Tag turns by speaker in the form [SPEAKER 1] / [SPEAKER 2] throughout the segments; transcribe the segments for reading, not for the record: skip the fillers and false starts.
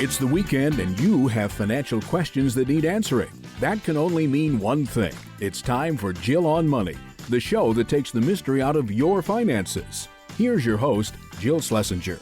[SPEAKER 1] It's the weekend and you have financial questions that need answering. That can only mean one thing. It's time for Jill on Money, the show that takes the mystery out of your finances. Here's your host, Jill Schlesinger.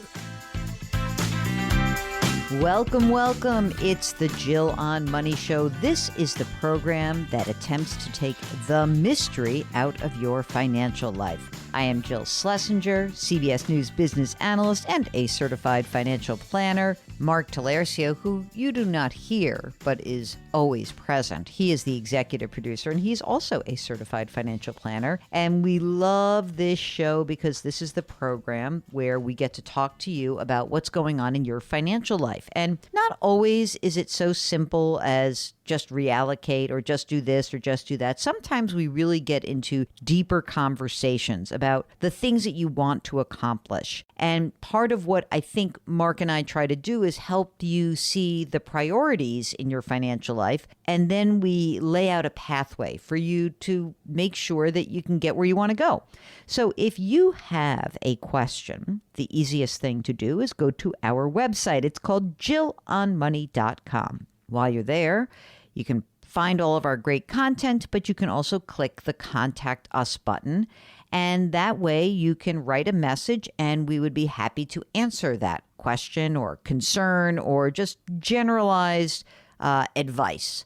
[SPEAKER 2] Welcome, welcome. It's the Jill on Money Show. This is the program that attempts to take the mystery out of your financial life. I am Jill Schlesinger, CBS News business analyst and a certified financial planner. Mark Talercio, who you do not hear, but is always present. He is the executive producer, and he's also a certified financial planner. And we love this show because this is the program where we get to talk to you about what's going on in your financial life. And not always is it so simple as just reallocate or just do this or just do that. Sometimes we really get into deeper conversations about the things that you want to accomplish. And part of what I think Mark and I try to do is help you see the priorities in your financial life. And then we lay out a pathway for you to make sure that you can get where you want to go. So if you have a question, the easiest thing to do is go to our website. It's called jillonmoney.com. While you're there, you can find all of our great content, but you can also click the Contact Us button. And that way you can write a message and we would be happy to answer that question or concern or just generalized advice.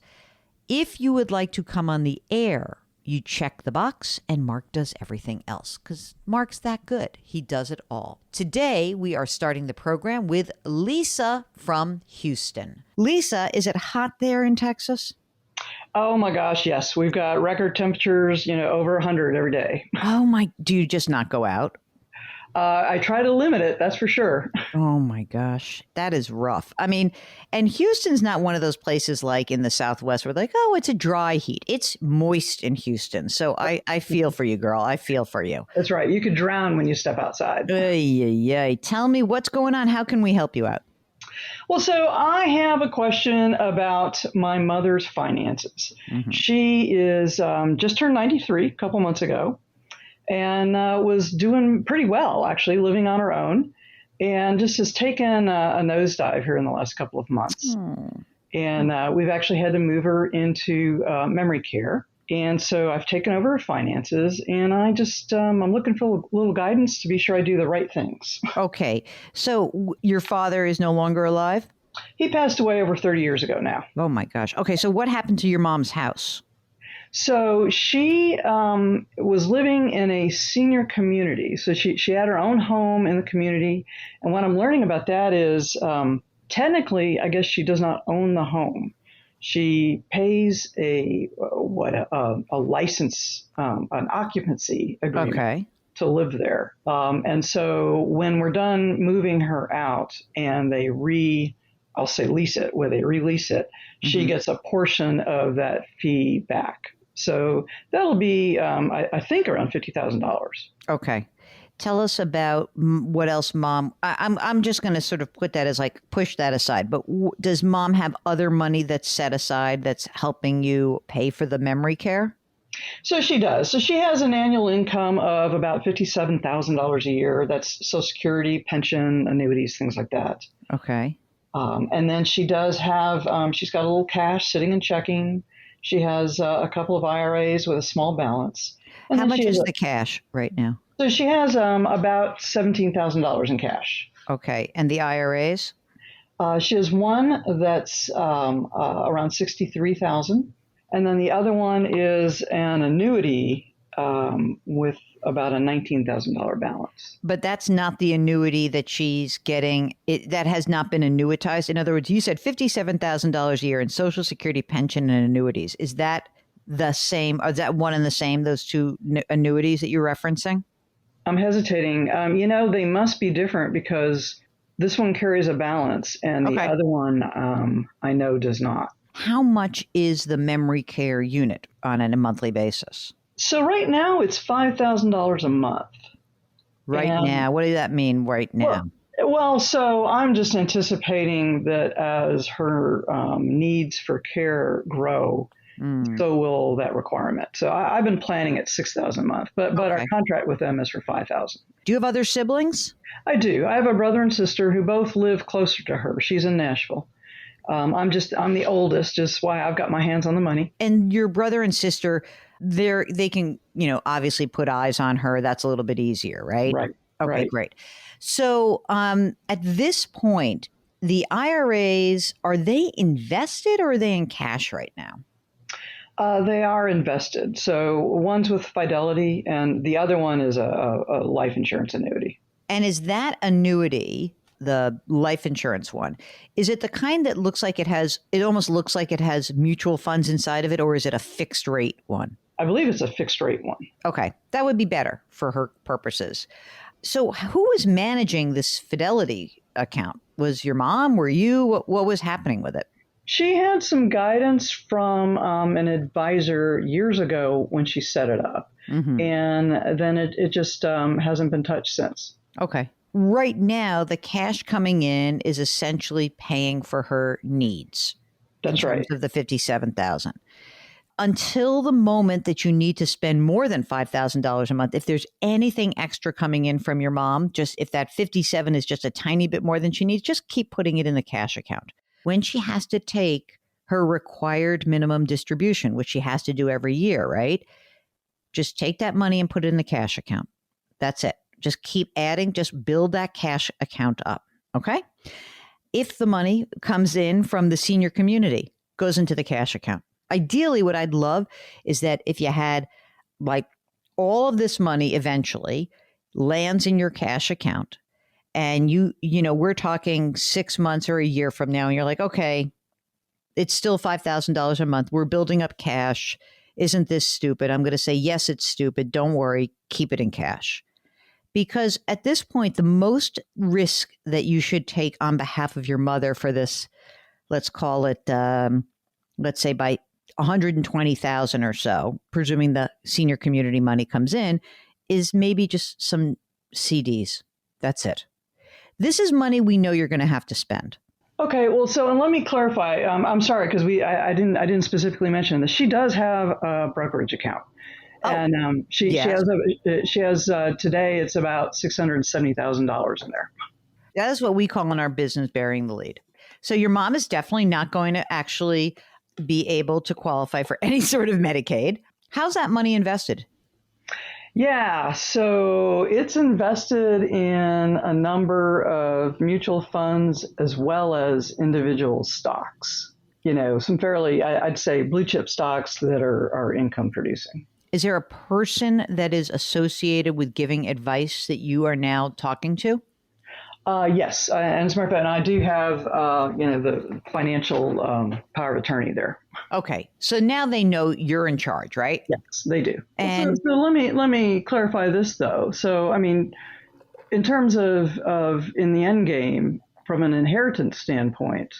[SPEAKER 2] If you would like to come on the air, you check the box and Mark does everything else because Mark's that good. He does it all. Today, we are starting the program with Lisa from Houston. Lisa, is it hot there in Texas?
[SPEAKER 3] Oh my gosh, yes. We've got record temperatures, over 100 every day.
[SPEAKER 2] Oh my, do you just not go out?
[SPEAKER 3] I try to limit it, that's for sure.
[SPEAKER 2] Oh my gosh, that is rough. I mean, and Houston's not one of those places like in the Southwest where like, oh, it's a dry heat. It's moist in Houston. So I feel for you, girl. I feel for you.
[SPEAKER 3] That's right. You could drown when you step outside.
[SPEAKER 2] Tell me what's going on. How can we help you out?
[SPEAKER 3] Well, so I have a question about my mother's finances. Mm-hmm. She is just turned 93 a couple months ago. And was doing pretty well, actually, living on her own, and just has taken a nosedive here in the last couple of months. And we've actually had to move her into memory care. And so I've taken over her finances, and I'm looking for a little guidance to be sure I do the right things.
[SPEAKER 2] Okay. So your father is no longer alive?
[SPEAKER 3] He passed away over 30 years ago now.
[SPEAKER 2] Oh, my gosh. Okay. So what happened to your mom's house?
[SPEAKER 3] So she was living in a senior community. So she had her own home in the community. And what I'm learning about that is technically, I guess she does not own the home. She pays a license, an occupancy agreement to live there. And so when we're done moving her out and they release it, she gets a portion of that fee back. So that'll be, I think, around $50,000.
[SPEAKER 2] Okay. Tell us about what else Mom, I'm just going to sort of put that as like, push that aside. But does Mom have other money that's set aside that's helping you pay for the memory care?
[SPEAKER 3] So she does. So she has an annual income of about $57,000 a year. That's Social Security, pension, annuities, things like that.
[SPEAKER 2] Okay.
[SPEAKER 3] And then she does have, she's got a little cash sitting in checking. She has a couple of IRAs with a small balance. And
[SPEAKER 2] how much is the cash right now?
[SPEAKER 3] So she has about $17,000 in cash.
[SPEAKER 2] Okay. And the IRAs?
[SPEAKER 3] She has one that's around $63,000. And then the other one is an annuity with about a $19,000 balance.
[SPEAKER 2] But that's not the annuity that she's getting. That has not been annuitized. In other words, you said $57,000 a year in Social Security, pension, and annuities. Is that the same? Is that one and the same, those two annuities that you're referencing?
[SPEAKER 3] I'm hesitating. They must be different because this one carries a balance and the other one I know does not.
[SPEAKER 2] How much is the memory care unit on a monthly basis?
[SPEAKER 3] So right now it's $5,000 a month.
[SPEAKER 2] Right now? What does that mean right now?
[SPEAKER 3] Well, so I'm just anticipating that as her needs for care grow, so will that requirement. So I've been planning at $6,000 a month, but our contract with them is for $5,000.
[SPEAKER 2] Do you have other siblings?
[SPEAKER 3] I do. I have a brother and sister who both live closer to her. She's in Nashville. I'm the oldest, just why I've got my hands on the money.
[SPEAKER 2] And your brother and sister, they can, obviously put eyes on her. That's a little bit easier, right?
[SPEAKER 3] Right.
[SPEAKER 2] Okay,
[SPEAKER 3] right.
[SPEAKER 2] Great. So at this point, the IRAs, are they invested or are they in cash right now?
[SPEAKER 3] They are invested. So one's with Fidelity and the other one is a life insurance annuity.
[SPEAKER 2] And is that annuity, the life insurance one, is it the kind that almost looks like it has mutual funds inside of it, or is it a fixed rate one?
[SPEAKER 3] I believe it's a fixed rate one.
[SPEAKER 2] Okay. That would be better for her purposes. So who was managing this Fidelity account? Was your mom? Were you? What was happening with it?
[SPEAKER 3] She had some guidance from an advisor years ago when she set it up. Mm-hmm. And then it just hasn't been touched since.
[SPEAKER 2] Okay. Right now, the cash coming in is essentially paying for her needs.
[SPEAKER 3] That's right.
[SPEAKER 2] In terms of the $57,000. Until the moment that you need to spend more than $5,000 a month, if there's anything extra coming in from your mom, just if that 57 is just a tiny bit more than she needs, just keep putting it in the cash account. When she has to take her required minimum distribution, which she has to do every year, right? Just take that money and put it in the cash account. That's it. Just keep adding, just build that cash account up. Okay. If the money comes in from the senior community, goes into the cash account. Ideally, what I'd love is that if you had like all of this money eventually lands in your cash account and we're talking 6 months or a year from now and you're like, okay, it's still $5,000 a month. We're building up cash. Isn't this stupid? I'm going to say, yes, it's stupid. Don't worry. Keep it in cash. Because at this point, the most risk that you should take on behalf of your mother for this, let's call it, let's say by $120,000 or so, presuming the senior community money comes in, is maybe just some CDs. That's it. This is money we know you're going to have to spend.
[SPEAKER 3] Okay, well, so and let me clarify. I'm sorry because I didn't specifically mention this. She does have a brokerage account. And she has today it's about $670,000 in there.
[SPEAKER 2] That is what we call in our business burying the lead. So your mom is definitely not going to actually be able to qualify for any sort of Medicaid. How's that money invested?
[SPEAKER 3] Yeah, so it's invested in a number of mutual funds as well as individual stocks. Some fairly, I'd say, blue chip stocks that are income producing.
[SPEAKER 2] Is there a person that is associated with giving advice that you are now talking to?
[SPEAKER 3] Yes. And as a matter of fact, I do have, the financial power of attorney there.
[SPEAKER 2] Okay. So now they know you're in charge, right?
[SPEAKER 3] Yes, they do.
[SPEAKER 2] And
[SPEAKER 3] so let me clarify this, though. So, I mean, in terms of in the end game, from an inheritance standpoint,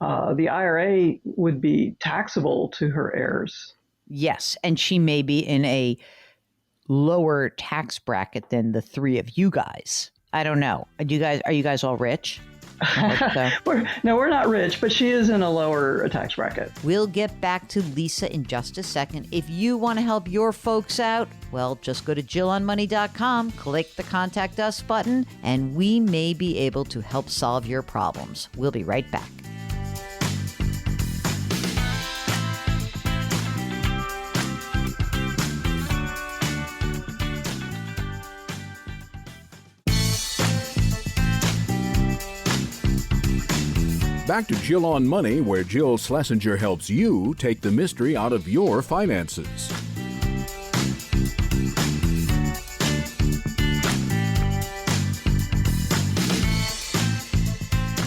[SPEAKER 3] the IRA would be taxable to her heirs.
[SPEAKER 2] Yes, and she may be in a lower tax bracket than the three of you guys. I don't know. Are you guys all rich?
[SPEAKER 3] We're not rich, but she is in a lower tax bracket.
[SPEAKER 2] We'll get back to Lisa in just a second. If you want to help your folks out, well, just go to JillOnMoney.com, click the Contact Us button, and we may be able to help solve your problems. We'll be right back.
[SPEAKER 1] Back to Jill on Money, where Jill Schlesinger helps you take the mystery out of your finances.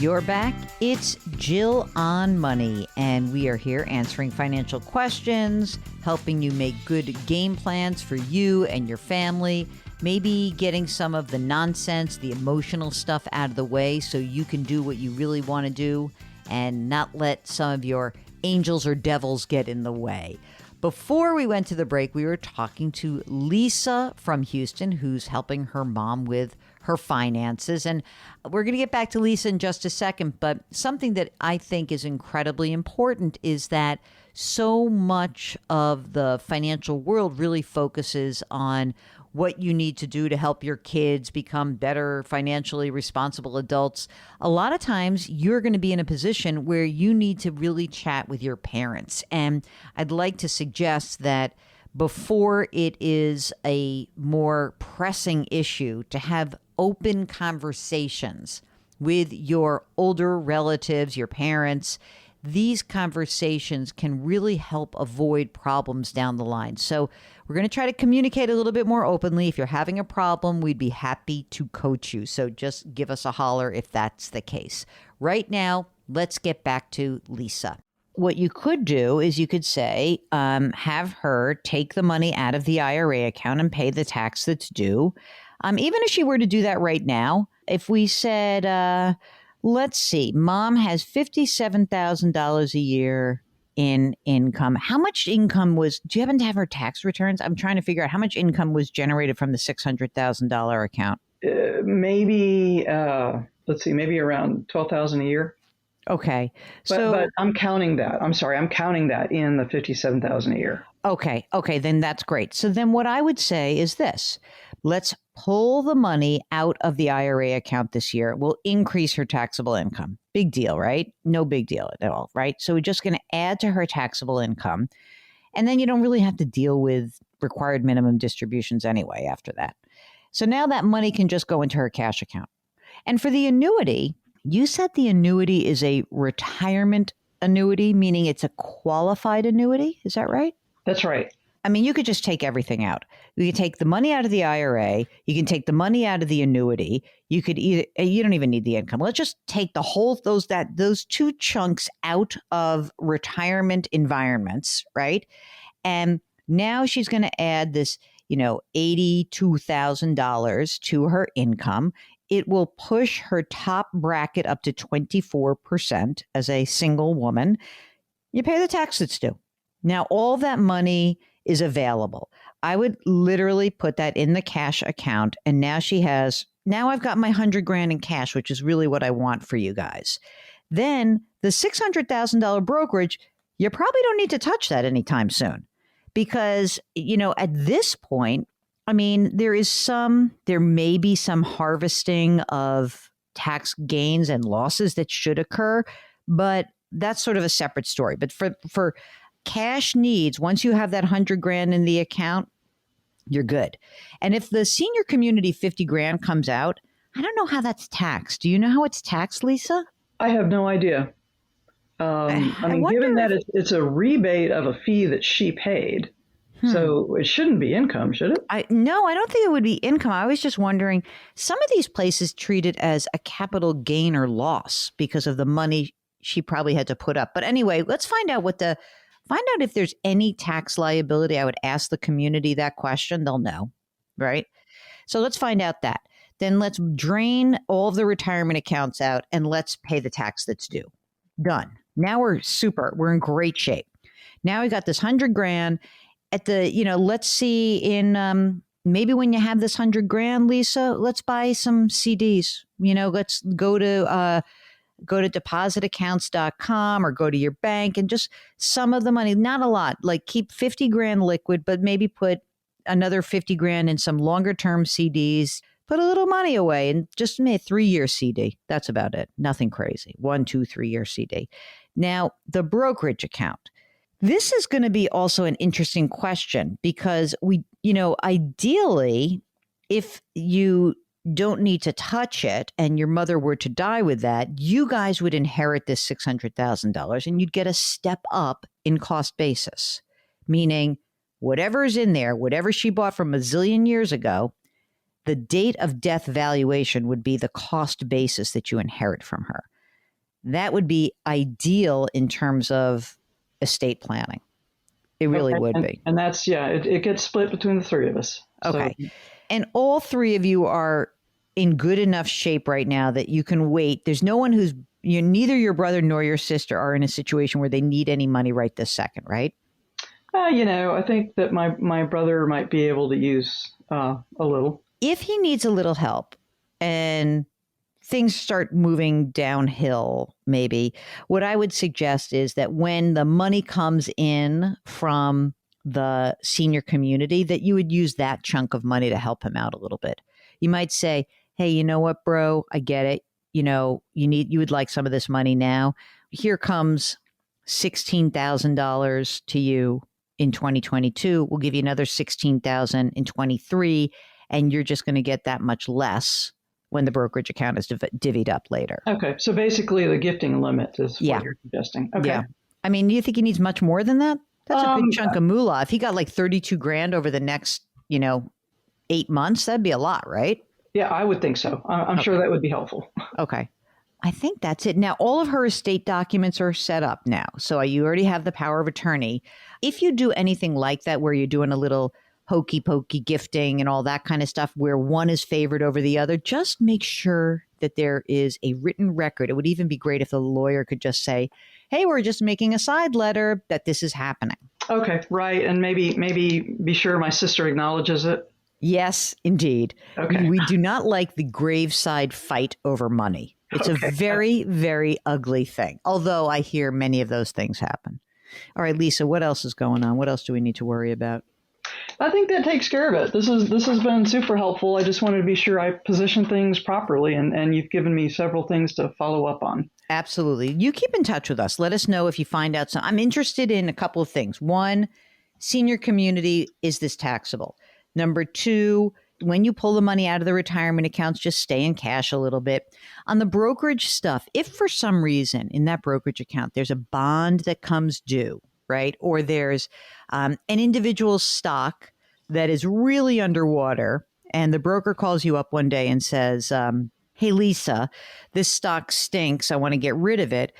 [SPEAKER 2] You're back. It's Jill on Money, and we are here answering financial questions, helping you make good game plans for you and your family, maybe getting some of the nonsense, the emotional stuff out of the way so you can do what you really want to do and not let some of your angels or devils get in the way. Before we went to the break, we were talking to Lisa from Houston, who's helping her mom with her finances. And we're going to get back to Lisa in just a second. But something that I think is incredibly important is that so much of the financial world really focuses on what you need to do to help your kids become better financially responsible adults. A lot of times you're going to be in a position where you need to really chat with your parents. And I'd like to suggest that before it is a more pressing issue, to have open conversations with your older relatives, your parents. These conversations can really help avoid problems down the line. So we're going to try to communicate a little bit more openly. If you're having a problem, we'd be happy to coach you. So just give us a holler if that's the case. Right now, let's get back to Lisa. What you could do is you could say, have her take the money out of the IRA account and pay the tax that's due. Even if she were to do that right now, if we said, let's see, mom has $57,000 a year in income. How much income do you happen to have her tax returns? I'm trying to figure out how much income was generated from the $600,000 account.
[SPEAKER 3] Maybe around $12,000 a year.
[SPEAKER 2] Okay.
[SPEAKER 3] But I'm counting that. I'm sorry. I'm counting that in the $57,000 a year.
[SPEAKER 2] Okay. Then that's great. So then what I would say is this. Let's pull the money out of the IRA account this year. It will increase her taxable income. Big deal, right? No big deal at all, right? So we're just going to add to her taxable income. And then you don't really have to deal with required minimum distributions anyway after that. So now that money can just go into her cash account. And for the annuity, you said the annuity is a retirement annuity, meaning it's a qualified annuity. Is that right?
[SPEAKER 3] That's right.
[SPEAKER 2] I mean, you could just take everything out. You can take the money out of the IRA. You can take the money out of the annuity. You don't even need the income. Let's just take the whole, those two chunks out of retirement environments, right? And now she's going to add this, $82,000 to her income. It will push her top bracket up to 24% as a single woman. You pay the tax that's due. Now, all that money is available. I would literally put that in the cash account. And now I've got my $100,000 in cash, which is really what I want for you guys. Then the $600,000 brokerage, you probably don't need to touch that anytime soon because, at this point, I mean, there may be some harvesting of tax gains and losses that should occur, but that's sort of a separate story. But for cash needs, once you have that $100,000 in the account, you're good. And if the senior community $50,000 comes out, I don't know how that's taxed. Do you know how it's taxed, Lisa?
[SPEAKER 3] I have no idea. Given that it's a rebate of a fee that she paid, so it shouldn't be income, should it?
[SPEAKER 2] No, I don't think it would be income. I was just wondering, some of these places treat it as a capital gain or loss because of the money she probably had to put up. But anyway, let's find out if there's any tax liability. I would ask the community that question. They'll know, right? So let's find out that. Then let's drain all of the retirement accounts out and let's pay the tax that's due. Done. Now we're in great shape. Now we got this $100,000 at the, let's see maybe when you have this $100,000, Lisa, let's buy some CDs. Let's go to depositaccounts.com or go to your bank and just some of the money, not a lot, like keep $50,000 liquid, but maybe put another $50,000 in some longer term CDs, put a little money away and just make a 3-year CD. That's about it. Nothing crazy. 1, 2, 3-year CD. Now, the brokerage account. This is going to be also an interesting question because ideally, if you don't need to touch it and your mother were to die with that, you guys would inherit this $600,000 and you'd get a step up in cost basis, meaning whatever's in there, whatever she bought from a zillion years ago, the date of death valuation would be the cost basis that you inherit from her. That would be ideal in terms of estate planning. It really would be.
[SPEAKER 3] And that's, it gets split between the three of us.
[SPEAKER 2] Okay.
[SPEAKER 3] So.
[SPEAKER 2] And all three of you are in good enough shape right now that you can wait. There's no one neither your brother nor your sister are in a situation where they need any money right this second, right?
[SPEAKER 3] I think that my brother might be able to use a little.
[SPEAKER 2] If he needs a little help and things start moving downhill, maybe, what I would suggest is that when the money comes in from the senior community, that you would use that chunk of money to help him out a little bit. You might say, hey, you know what, bro? I get it. You would like some of this money now. Here comes $16,000 to you in 2022. We'll give you another $16,000 in 23, and you're just going to get that much less when the brokerage account is divvied up later.
[SPEAKER 3] Okay, so basically the gifting limit is what you're suggesting. Okay.
[SPEAKER 2] Yeah. I mean, do you think he needs much more than that? That's a good chunk of moolah. If he got like 32 grand over the next, 8 months, that'd be a lot, right?
[SPEAKER 3] Yeah, I would think so. I'm sure that would be helpful.
[SPEAKER 2] Okay. I think that's it. Now, all of her estate documents are set up now. So you already have the power of attorney. If you do anything like that, where you're doing a little hokey pokey gifting and all that kind of stuff, where one is favored over the other, just make sure that there is a written record. It would even be great if the lawyer could just say, hey, we're just making a side letter that this is happening.
[SPEAKER 3] Okay, right. And maybe be sure my sister acknowledges it.
[SPEAKER 2] Yes, indeed.
[SPEAKER 3] Okay.
[SPEAKER 2] We do not like the graveside fight over money. It's a very, very ugly thing, although I hear many of those things happen. All right, Lisa, what else is going on? What else do we need to worry about?
[SPEAKER 3] I think that takes care of it. This has been super helpful. I just wanted to be sure I position things properly, and you've given me several things to follow up on.
[SPEAKER 2] Absolutely. You keep in touch with us. Let us know if you find out I'm interested in a couple of things. One, senior community, is this taxable? Number two, when you pull the money out of the retirement accounts, just stay in cash a little bit. On the brokerage stuff, if for some reason in that brokerage account there's a bond that comes due, right? Or there's an individual stock that is really underwater, and the broker calls you up one day and says, hey, Lisa, this stock stinks. I want to get rid of it.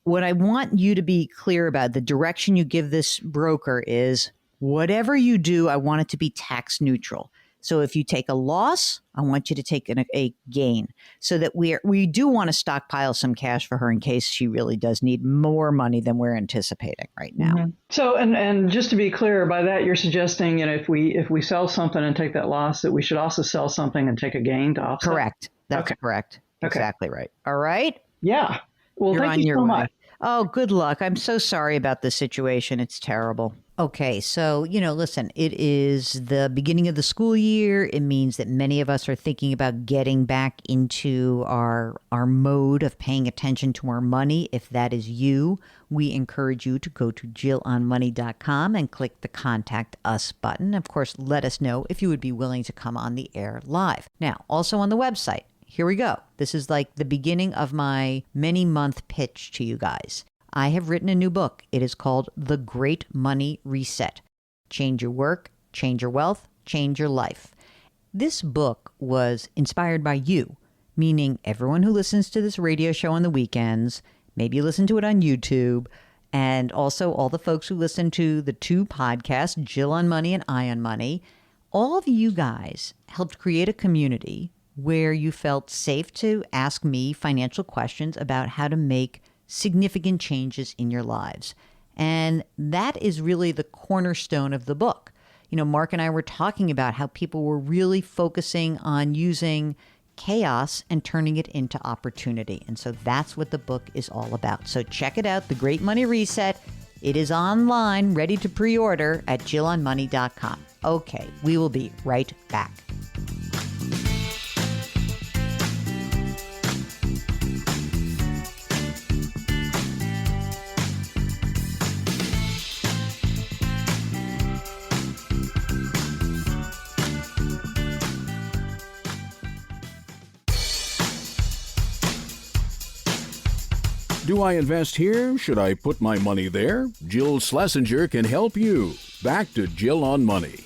[SPEAKER 2] What I want you to be clear about, the direction you give this broker is, whatever you do, I want it to be tax neutral. So if you take a loss, I want you to take a gain, so that we do want to stockpile some cash for her in case she really does need more money than we're anticipating right now.
[SPEAKER 3] Mm-hmm. So, and just to be clear, by that you're suggesting, if we sell something and take that loss, that we should also sell something and take a gain to offset?
[SPEAKER 2] Correct. That's correct. Okay. Exactly right. All right.
[SPEAKER 3] Yeah. Well, thank you so much.
[SPEAKER 2] Oh, good luck. I'm so sorry about this situation. It's terrible. Okay, so, listen, it is the beginning of the school year. It means that many of us are thinking about getting back into our mode of paying attention to our money. If that is you, we encourage you to go to JillOnMoney.com and click the Contact Us button. Of course, let us know if you would be willing to come on the air live. Now, also on the website, here we go. This is like the beginning of my many-month pitch to you guys. I have written a new book. It is called The Great Money Reset. Change your work, change your wealth, change your life. This book was inspired by you, meaning everyone who listens to this radio show on the weekends, maybe you listen to it on YouTube, and also all the folks who listen to the two podcasts, Jill on Money and I on Money. All of you guys helped create a community where you felt safe to ask me financial questions about how to make significant changes in your lives. And that is really the cornerstone of the book. Mark and I were talking about how people were really focusing on using chaos and turning it into opportunity. And so that's what the book is all about. So check it out, The Great Money Reset. It is online, ready to pre-order at JillOnMoney.com. Okay, we will be right back.
[SPEAKER 1] Do I invest here? Should I put my money there? Jill Schlesinger can help you. Back to Jill on Money.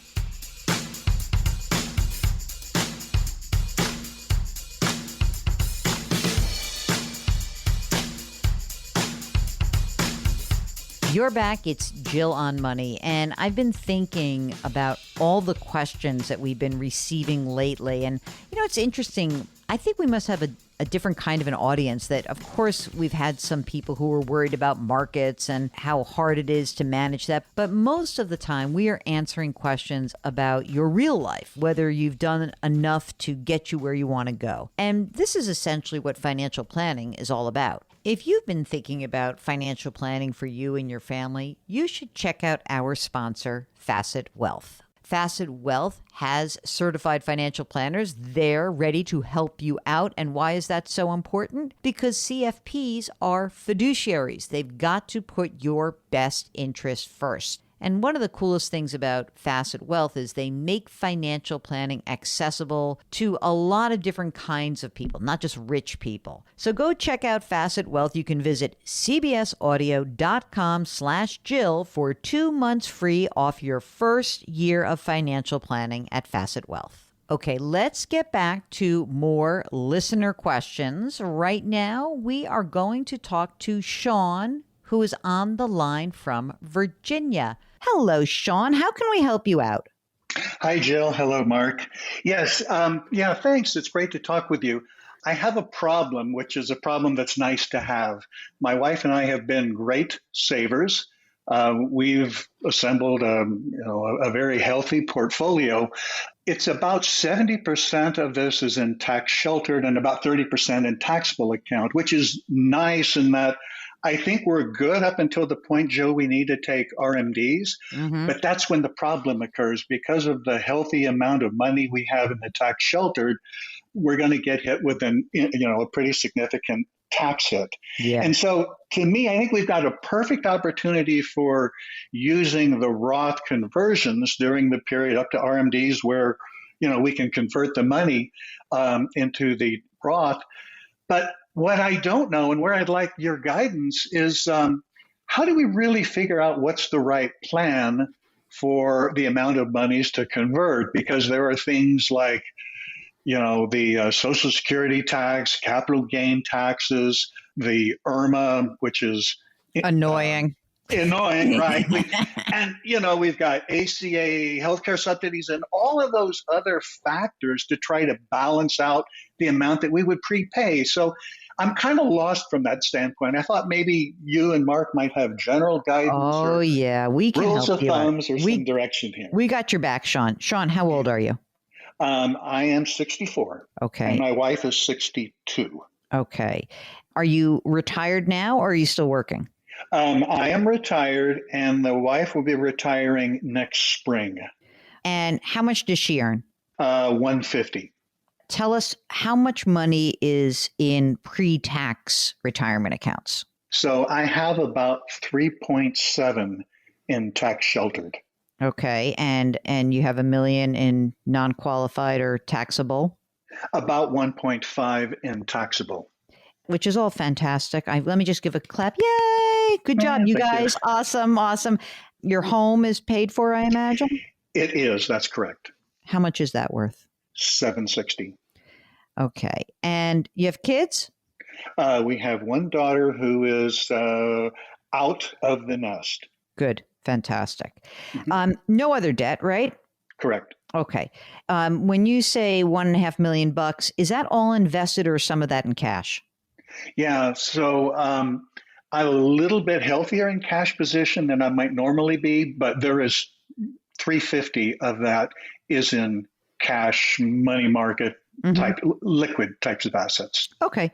[SPEAKER 2] You're back. It's Jill on Money. And I've been thinking about all the questions that we've been receiving lately. And, it's interesting. I think we must have a different kind of an audience that, of course, we've had some people who are worried about markets and how hard it is to manage that. But most of the time, we are answering questions about your real life, whether you've done enough to get you where you want to go. And this is essentially what financial planning is all about. If you've been thinking about financial planning for you and your family, you should check out our sponsor, Facet Wealth. Facet Wealth has certified financial planners. They're ready to help you out. And why is that so important? Because CFPs are fiduciaries. They've got to put your best interest first. And one of the coolest things about Facet Wealth is they make financial planning accessible to a lot of different kinds of people, not just rich people. So go check out Facet Wealth. You can visit cbsaudio.com/Jill for 2 months free off your first year of financial planning at Facet Wealth. Okay, let's get back to more listener questions. Right now, we are going to talk to Sean, who is on the line from Virginia. Hello, Sean. How can we help you out?
[SPEAKER 4] Hi, Jill. Hello, Mark. Yes. Thanks. It's great to talk with you. I have a problem, which is a problem that's nice to have. My wife and I have been great savers. We've assembled a very healthy portfolio. It's about 70% of this is in tax sheltered and about 30% in taxable account, which is nice in that I think we're good up until the point, Joe, we need to take RMDs. But that's when the problem occurs. Because of the healthy amount of money we have in the tax sheltered, we're going to get hit with a pretty significant tax hit.
[SPEAKER 2] Yeah.
[SPEAKER 4] And so to me, I think we've got a perfect opportunity for using the Roth conversions during the period up to RMDs where, we can convert the money into the Roth. But what I don't know and where I'd like your guidance is how do we really figure out what's the right plan for the amount of monies to convert? Because there are things like, the Social Security tax, capital gain taxes, the IRMA, which is
[SPEAKER 2] annoying.
[SPEAKER 4] Annoying, right? We've got ACA, healthcare subsidies, and all of those other factors to try to balance out the amount that we would prepay. So I'm kind of lost from that standpoint. I thought maybe you and Mark might have general guidance.
[SPEAKER 2] Oh, yeah. We can
[SPEAKER 4] rules
[SPEAKER 2] help
[SPEAKER 4] of
[SPEAKER 2] you
[SPEAKER 4] thumbs
[SPEAKER 2] out.
[SPEAKER 4] or some direction here.
[SPEAKER 2] We got your back, Sean. Sean, how old are you?
[SPEAKER 4] I am 64.
[SPEAKER 2] Okay.
[SPEAKER 4] And my wife is 62.
[SPEAKER 2] Okay. Are you retired now or are you still working?
[SPEAKER 4] I am retired, and the wife will be retiring next spring.
[SPEAKER 2] And how much does she earn?
[SPEAKER 4] $150.
[SPEAKER 2] Tell us how much money is in pre-tax retirement accounts.
[SPEAKER 4] So I have about 3.7 in tax sheltered.
[SPEAKER 2] Okay. And you have $1 million in non-qualified or taxable?
[SPEAKER 4] About 1.5 in taxable.
[SPEAKER 2] Which is all fantastic. Let me just give a clap. Yay! Good job, you guys. You. Awesome. Your home is paid for, I imagine?
[SPEAKER 4] It is. That's correct.
[SPEAKER 2] How much is that worth?
[SPEAKER 4] $760.
[SPEAKER 2] Okay. And you have kids?
[SPEAKER 4] We have one daughter who is out of the nest.
[SPEAKER 2] Good. Fantastic. No other debt, right?
[SPEAKER 4] Correct.
[SPEAKER 2] Okay. When you say $1.5 million, is that all invested or some of that in cash?
[SPEAKER 4] Yeah. So I'm a little bit healthier in cash position than I might normally be, but there is $350 of that is in cash, money market type, liquid types of assets.
[SPEAKER 2] Okay.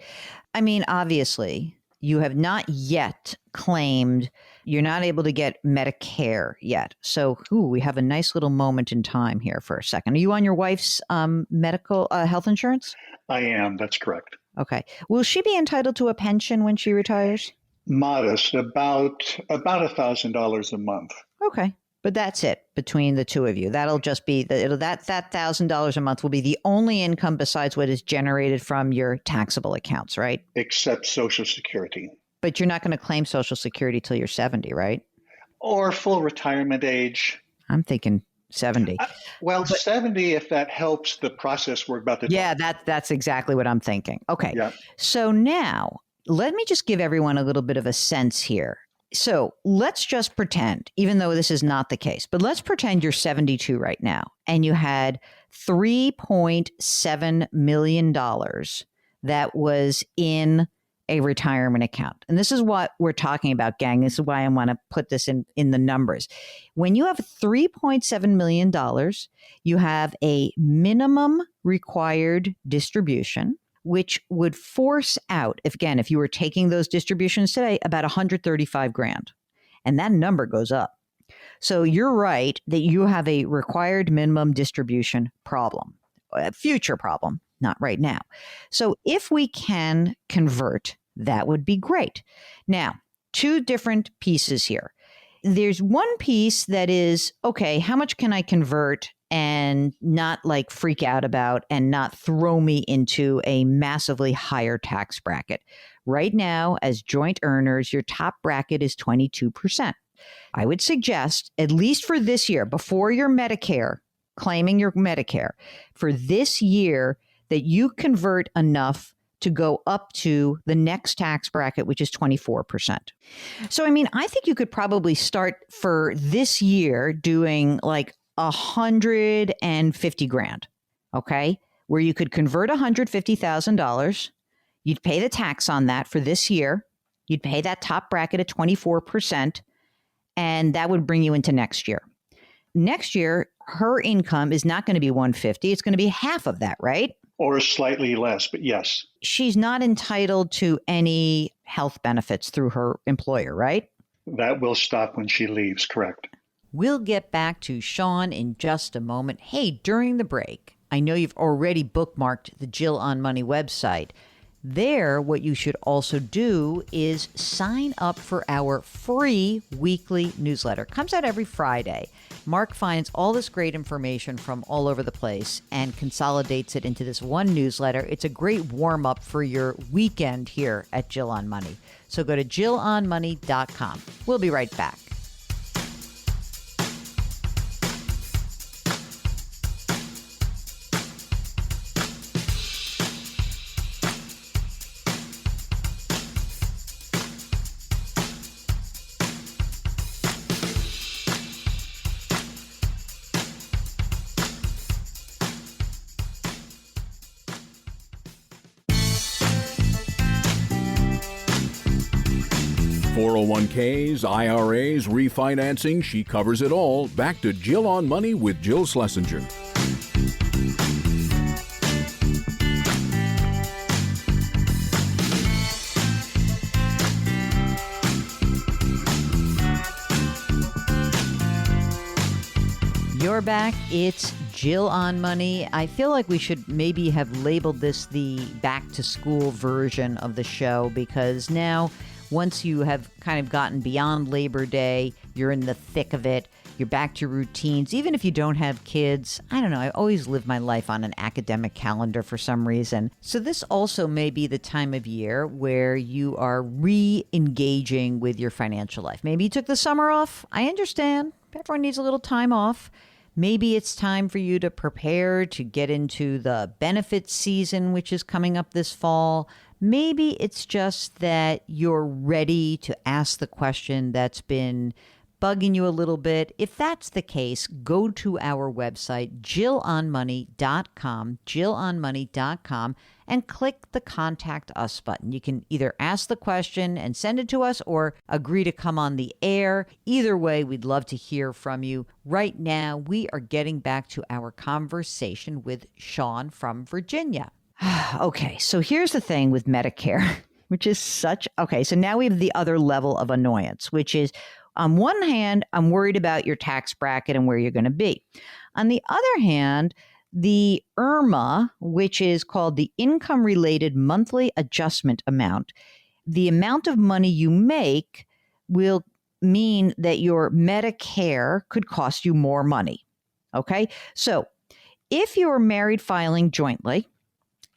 [SPEAKER 2] I mean, obviously, you have not yet claimed, you're not able to get Medicare yet. So, we have a nice little moment in time here for a second. Are you on your wife's medical health insurance?
[SPEAKER 4] I am. That's correct.
[SPEAKER 2] Okay. Will she be entitled to a pension when she retires?
[SPEAKER 4] Modest, about $1,000 a month.
[SPEAKER 2] Okay. But that's it between the two of you. That'll just be that $1,000 a month will be the only income besides what is generated from your taxable accounts, right?
[SPEAKER 4] Except Social Security.
[SPEAKER 2] But you're not going to claim Social Security till you're 70, right?
[SPEAKER 4] Or full retirement age.
[SPEAKER 2] I'm thinking 70.
[SPEAKER 4] 70 if that helps the process we're about to talk.
[SPEAKER 2] Yeah, that's exactly what I'm thinking. Okay.
[SPEAKER 4] Yeah.
[SPEAKER 2] So now let me just give everyone a little bit of a sense here. So let's just pretend, even though this is not the case, but let's pretend you're 72 right now and you had $3.7 million that was in a retirement account. And this is what we're talking about, gang. This is why I want to put this in the numbers. When you have $3.7 million, you have a minimum required distribution, which would force out, if you were taking those distributions today, about $135,000. And that number goes up. So you're right that you have a required minimum distribution problem, a future problem, not right now. So if we can convert, that would be great. Now, two different pieces here. There's one piece that is, okay, how much can I convert and not like freak out about and not throw me into a massively higher tax bracket? Right now, as joint earners, your top bracket is 22%. I would suggest, at least for this year, before your Medicare, claiming your Medicare, for this year, that you convert enough to go up to the next tax bracket, which is 24%. So, I mean, I think you could probably start for this year doing like $150,000, okay? Where you could convert $150,000. You'd pay the tax on that for this year. You'd pay that top bracket at 24%, and that would bring you into next year. Next year, her income is not going to be $150,000. It's going to be half of that, right?
[SPEAKER 4] Or slightly less, but yes.
[SPEAKER 2] She's not entitled to any health benefits through her employer, right?
[SPEAKER 4] That will stop when she leaves, correct.
[SPEAKER 2] We'll get back to Sean in just a moment. Hey, during the break, I know you've already bookmarked the Jill on Money website. There, what you should also do is sign up for our free weekly newsletter. It comes out every Friday. Mark finds all this great information from all over the place and consolidates it into this one newsletter. It's a great warm-up for your weekend here at Jill on Money. So go to jillonmoney.com. We'll be right back.
[SPEAKER 1] .401ks, IRAs, refinancing, she covers it all. Back to Jill on Money with Jill Schlesinger.
[SPEAKER 2] You're back. It's Jill on Money. I feel like we should maybe have labeled this the back to school version of the show, because now once you have kind of gotten beyond Labor Day, you're in the thick of it, you're back to routines. Even if you don't have kids, I don't know, I always live my life on an academic calendar for some reason. So this also may be the time of year where you are re-engaging with your financial life. Maybe you took the summer off. I understand. Everyone needs a little time off. Maybe it's time for you to prepare to get into the benefits season, which is coming up this fall. Maybe it's just that you're ready to ask the question that's been bugging you a little bit. If that's the case, go to our website, jillonmoney.com, jillonmoney.com, and click the Contact Us button. You can either ask the question and send it to us or agree to come on the air. Either way, we'd love to hear from you. Right now, we are getting back to our conversation with Sean from Virginia. Okay, so here's the thing with Medicare, which is so now we have the other level of annoyance, which is, on one hand, I'm worried about your tax bracket and where you're going to be. On the other hand, the IRMA, which is called the Income Related Monthly Adjustment Amount, the amount of money you make will mean that your Medicare could cost you more money. Okay, so if you're married filing jointly,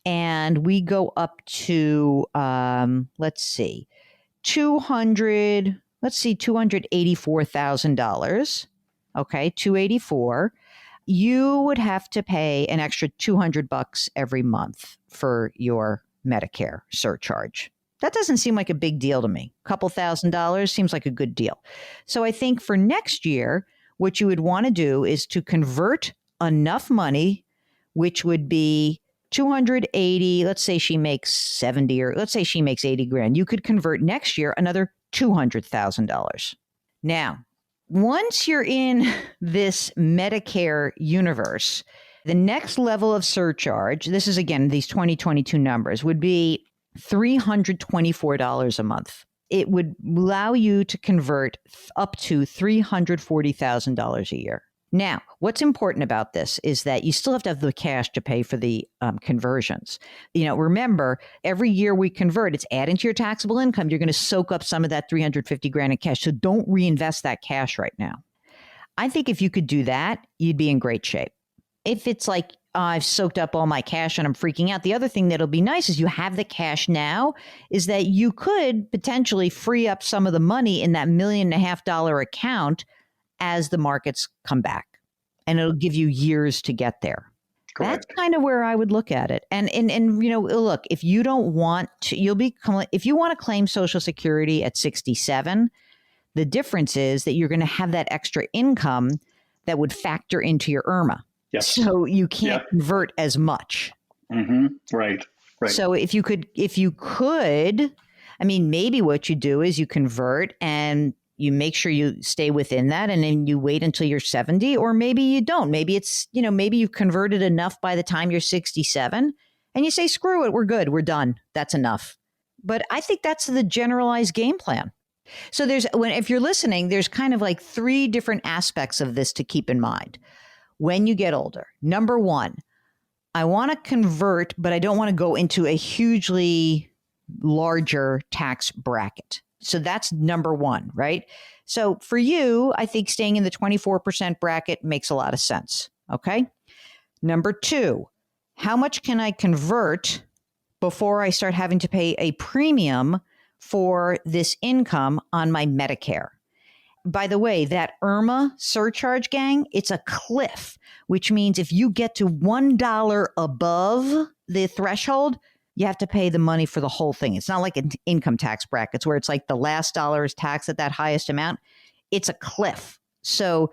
[SPEAKER 2] and we go up to, $284,000. Okay, $284,000. You would have to pay an extra $200 every month for your Medicare surcharge. That doesn't seem like a big deal to me. A couple $1,000 seems like a good deal. So I think for next year, what you would want to do is to convert enough money, which would be 280, let's say she makes 70, or let's say she makes 80 grand. You could convert next year another $200,000. Now, once you're in this Medicare universe, the next level of surcharge, this is again, these 2022 numbers, would be $324 a month. It would allow you to convert up to $340,000 a year. Now, what's important about this is that you still have to have the cash to pay for the conversions. Remember, every year we convert, it's adding to your taxable income. You're going to soak up some of that 350 grand in cash. So don't reinvest that cash right now. I think if you could do that, you'd be in great shape. If it's like, I've soaked up all my cash and I'm freaking out. The other thing that'll be nice is you have the cash now, is that you could potentially free up some of the money in that $1.5 million account as the markets come back. And it'll give you years to get there.
[SPEAKER 4] Correct.
[SPEAKER 2] That's kind of where I would look at it. And look, if you don't want to, if you want to claim Social Security at 67, the difference is that you're going to have that extra income that would factor into your IRMA.
[SPEAKER 4] Yes.
[SPEAKER 2] So you can't convert as much.
[SPEAKER 4] Mm-hmm. Right.
[SPEAKER 2] So if you could, maybe what you do is you convert and you make sure you stay within that, and then you wait until you're 70, or maybe you don't. Maybe it's, maybe you've converted enough by the time you're 67 and you say, screw it, we're good, we're done. That's enough. But I think that's the generalized game plan. So if you're listening, there's kind of like 3 different aspects of this to keep in mind. When you get older, number 1, I want to convert, but I don't want to go into a hugely larger tax bracket. So that's number 1, right? So for you, I think staying in the 24% bracket makes a lot of sense. Okay. Number 2, how much can I convert before I start having to pay a premium for this income on my Medicare? By the way, that IRMA surcharge, gang, it's a cliff, which means if you get to $1 above the threshold, you have to pay the money for the whole thing. It's not like an income tax brackets where it's like the last dollar is taxed at that highest amount. It's a cliff. So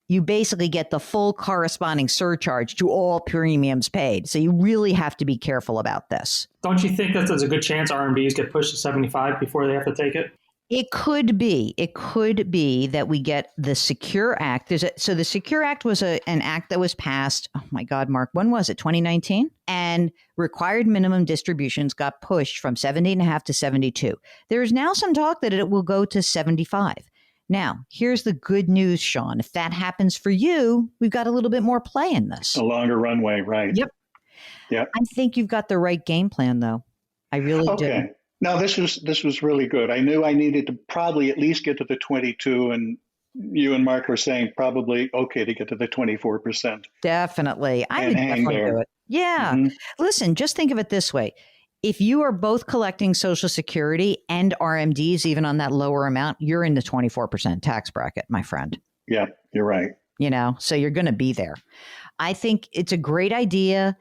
[SPEAKER 2] you basically get the full corresponding surcharge to all premiums paid. So you really have to be careful about this.
[SPEAKER 5] Don't you think that there's a good chance RMDs get pushed to 75 before they have to take it?
[SPEAKER 2] It could be that we get the Secure Act. So the Secure Act was an act that was passed. Oh my God, Mark, when was it? 2019? And required minimum distributions got pushed from 70.5 to 72. There is now some talk that it will go to 75. Now, here's the good news, Sean. If that happens for you, we've got a little bit more play in this.
[SPEAKER 4] A longer runway, right?
[SPEAKER 2] Yep. I think you've got the right game plan, though. I really do.
[SPEAKER 4] No, this was really good. I knew I needed to probably at least get to the 22, and you and Mark were saying probably okay to get to the 24%.
[SPEAKER 2] Definitely. I would definitely do it. Yeah. Mm-hmm. Listen, just think of it this way. If you are both collecting Social Security and RMDs, even on that lower amount, you're in the 24% tax bracket, my friend.
[SPEAKER 4] Yeah, you're right.
[SPEAKER 2] So you're going to be there. I think it's a great idea.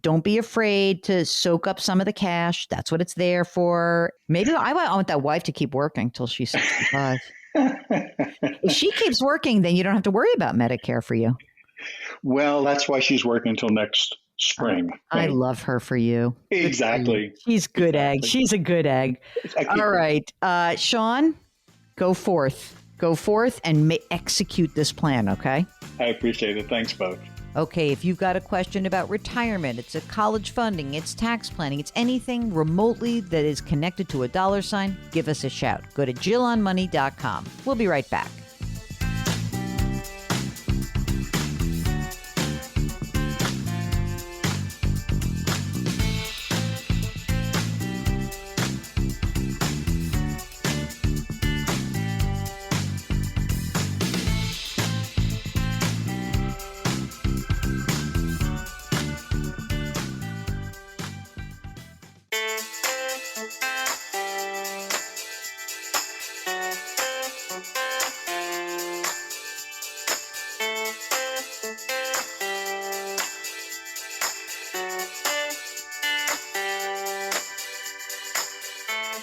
[SPEAKER 2] Don't be afraid to soak up some of the cash. That's what it's there for. Maybe I want that wife to keep working till she's 65. If she keeps working, then you don't have to worry about Medicare for you.
[SPEAKER 4] Well, that's why she's working until next spring. Right?
[SPEAKER 2] I love her for you.
[SPEAKER 4] Exactly.
[SPEAKER 2] She's good egg. She's a good egg. All right. Sean, go forth. Go forth and execute this plan, okay?
[SPEAKER 4] I appreciate it. Thanks, both.
[SPEAKER 2] Okay, if you've got a question about retirement, it's a college funding, it's tax planning, it's anything remotely that is connected to a $, give us a shout. Go to JillOnMoney.com. We'll be right back.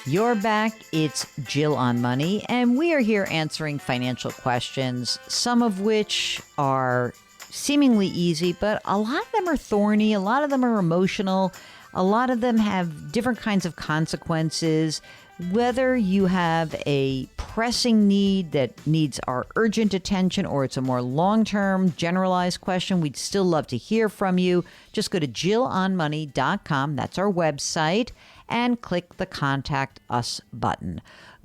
[SPEAKER 2] You're back. It's Jill on Money, and we are here answering financial questions, some of which are seemingly easy, but a lot of them are thorny. A lot of them are emotional. A lot of them have different kinds of consequences. Whether you have a pressing need that needs our urgent attention or it's a more long-term generalized question, we'd still love to hear from you. Just go to JillOnMoney.com. That's our website. And click the Contact Us button.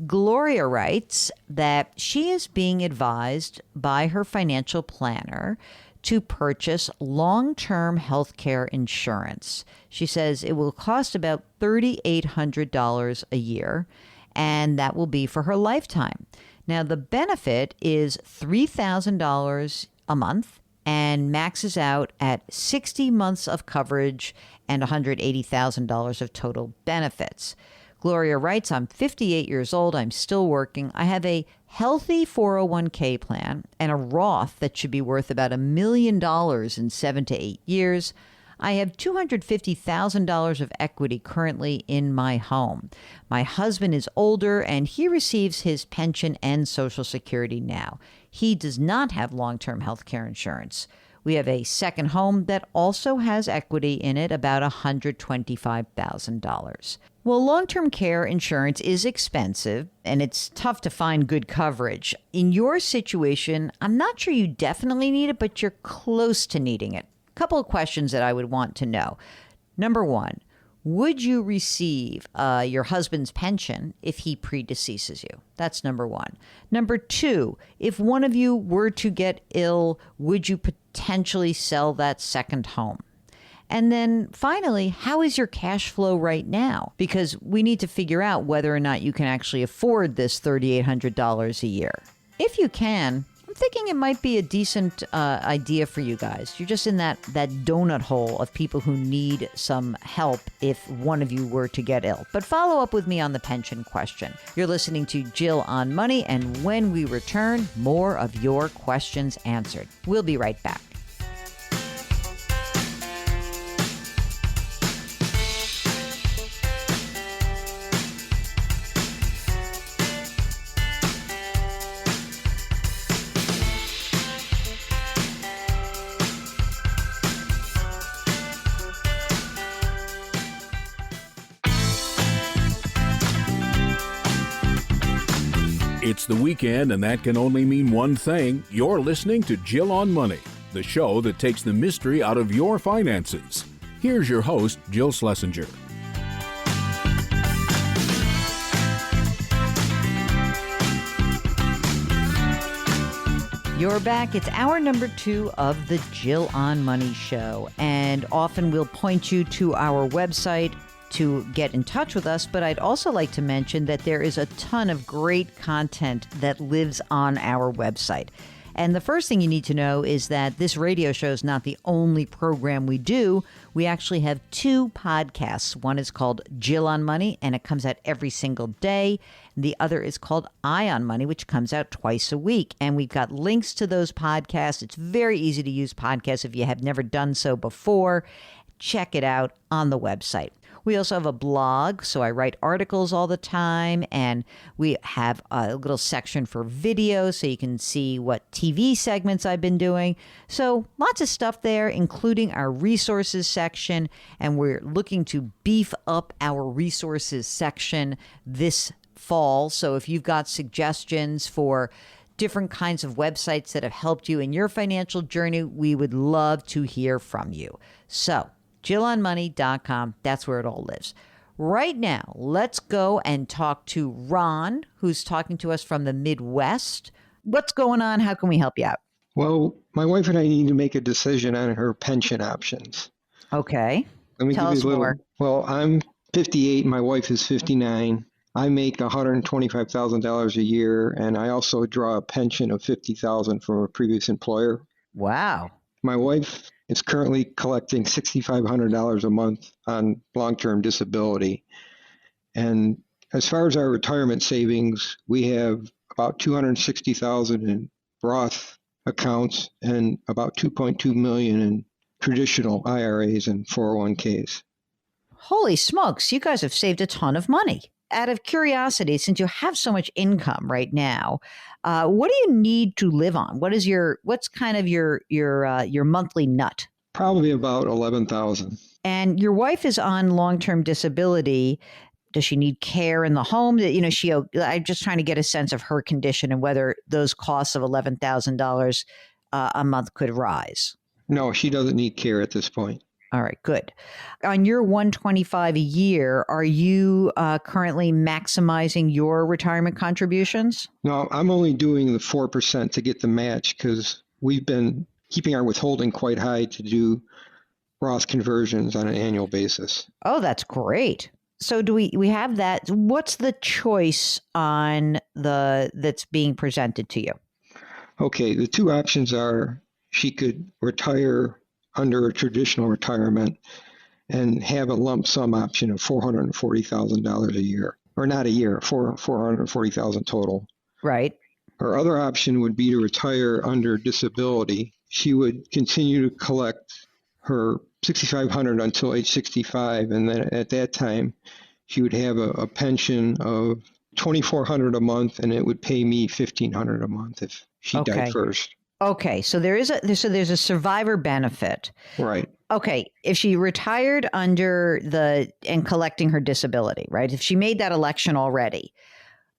[SPEAKER 2] Gloria writes that she is being advised by her financial planner to purchase long-term health care insurance. She says it will cost about $3,800 a year, and that will be for her lifetime. Now, the benefit is $3,000 a month and maxes out at 60 months of coverage and $180,000 of total benefits. Gloria writes, I'm 58 years old. I'm still working. I have a healthy 401k plan and a Roth that should be worth about $1 million in 7 to 8 years. I have $250,000 of equity currently in my home. My husband is older and he receives his pension and Social Security now. He does not have long-term health care insurance. We have a second home that also has equity in it, about $125,000. Well, long-term care insurance is expensive, and it's tough to find good coverage. In your situation, I'm not sure you definitely need it, but you're close to needing it. A couple of questions that I would want to know. Number one, would you receive your husband's pension if he predeceases you? That's number one. Number two, if one of you were to get ill, would you potentially sell that second home? And then finally, how is your cash flow right now? Because we need to figure out whether or not you can actually afford this $3,800 a year. If you can, I'm thinking it might be a decent idea for you guys. You're just in that donut hole of people who need some help if one of you were to get ill. But follow up with me on the pension question. You're listening to Jill on Money, and when we return, more of your questions answered. We'll be right back.
[SPEAKER 1] It's the weekend, and that can only mean one thing. You're listening to Jill on Money, the show that takes the mystery out of your finances. Here's your host, Jill Schlesinger.
[SPEAKER 2] You're back. It's hour number 2 of the Jill on Money show, and often we'll point you to our website to get in touch with us, but I'd also like to mention that there is a ton of great content that lives on our website. And the first thing you need to know is that this radio show is not the only program we do. We actually have 2 podcasts. One is called Jill on Money, and it comes out every single day. The other is called Eye on Money, which comes out twice a week. And we've got links to those podcasts. It's very easy to use podcasts if you have never done so before. Check it out on the website. We also have a blog, so I write articles all the time, and we have a little section for video so you can see what TV segments I've been doing. So lots of stuff there, including our resources section, and we're looking to beef up our resources section this fall. So if you've got suggestions for different kinds of websites that have helped you in your financial journey, we would love to hear from you. So JillOnMoney.com. That's where it all lives. Right now, let's go and talk to Ron, who's talking to us from the Midwest. What's going on? How can we help you out?
[SPEAKER 6] Well, my wife and I need to make a decision on her pension options.
[SPEAKER 2] Okay.
[SPEAKER 6] Let me
[SPEAKER 2] Tell
[SPEAKER 6] give
[SPEAKER 2] us
[SPEAKER 6] you a little.
[SPEAKER 2] more.
[SPEAKER 6] Well, I'm 58. My wife is 59. I make $125,000 a year, and I also draw a pension of $50,000 from a previous employer.
[SPEAKER 2] Wow.
[SPEAKER 6] My wife is currently collecting $6,500 a month on long-term disability. And as far as our retirement savings, we have about $260,000 in Roth accounts and about $2.2 million in traditional IRAs and 401ks.
[SPEAKER 2] Holy smokes, you guys have saved a ton of money. out of curiosity, since you have so much income right now, what do you need to live on? What's kind of your monthly nut?
[SPEAKER 6] Probably about 11,000.
[SPEAKER 2] And your wife is on long-term disability. Does she need care in the home? I'm just trying to get a sense of her condition and whether those costs of $11,000 a month could rise.
[SPEAKER 6] No, she doesn't need care at this point.
[SPEAKER 2] All right, good. On your $125 a year, are you currently maximizing your retirement contributions?
[SPEAKER 6] No, I'm only doing the 4% to get the match because we've been keeping our withholding quite high to do Roth conversions on an annual basis.
[SPEAKER 2] Oh, that's great. So do we have that? What's the choice on that's being presented to you?
[SPEAKER 6] Okay, the two options are she could retire under a traditional retirement and have a lump sum option of $440,000 a year, or not a year, $440,000 total.
[SPEAKER 2] Right.
[SPEAKER 6] Her other option would be to retire under disability. She would continue to collect her $6,500 until age 65, and then at that time, she would have a pension of $2,400 a month, and it would pay me $1,500 a month if she died first.
[SPEAKER 2] Okay, so there's a survivor benefit.
[SPEAKER 6] Right.
[SPEAKER 2] Okay, if she retired under and collecting her disability, right? If she made that election already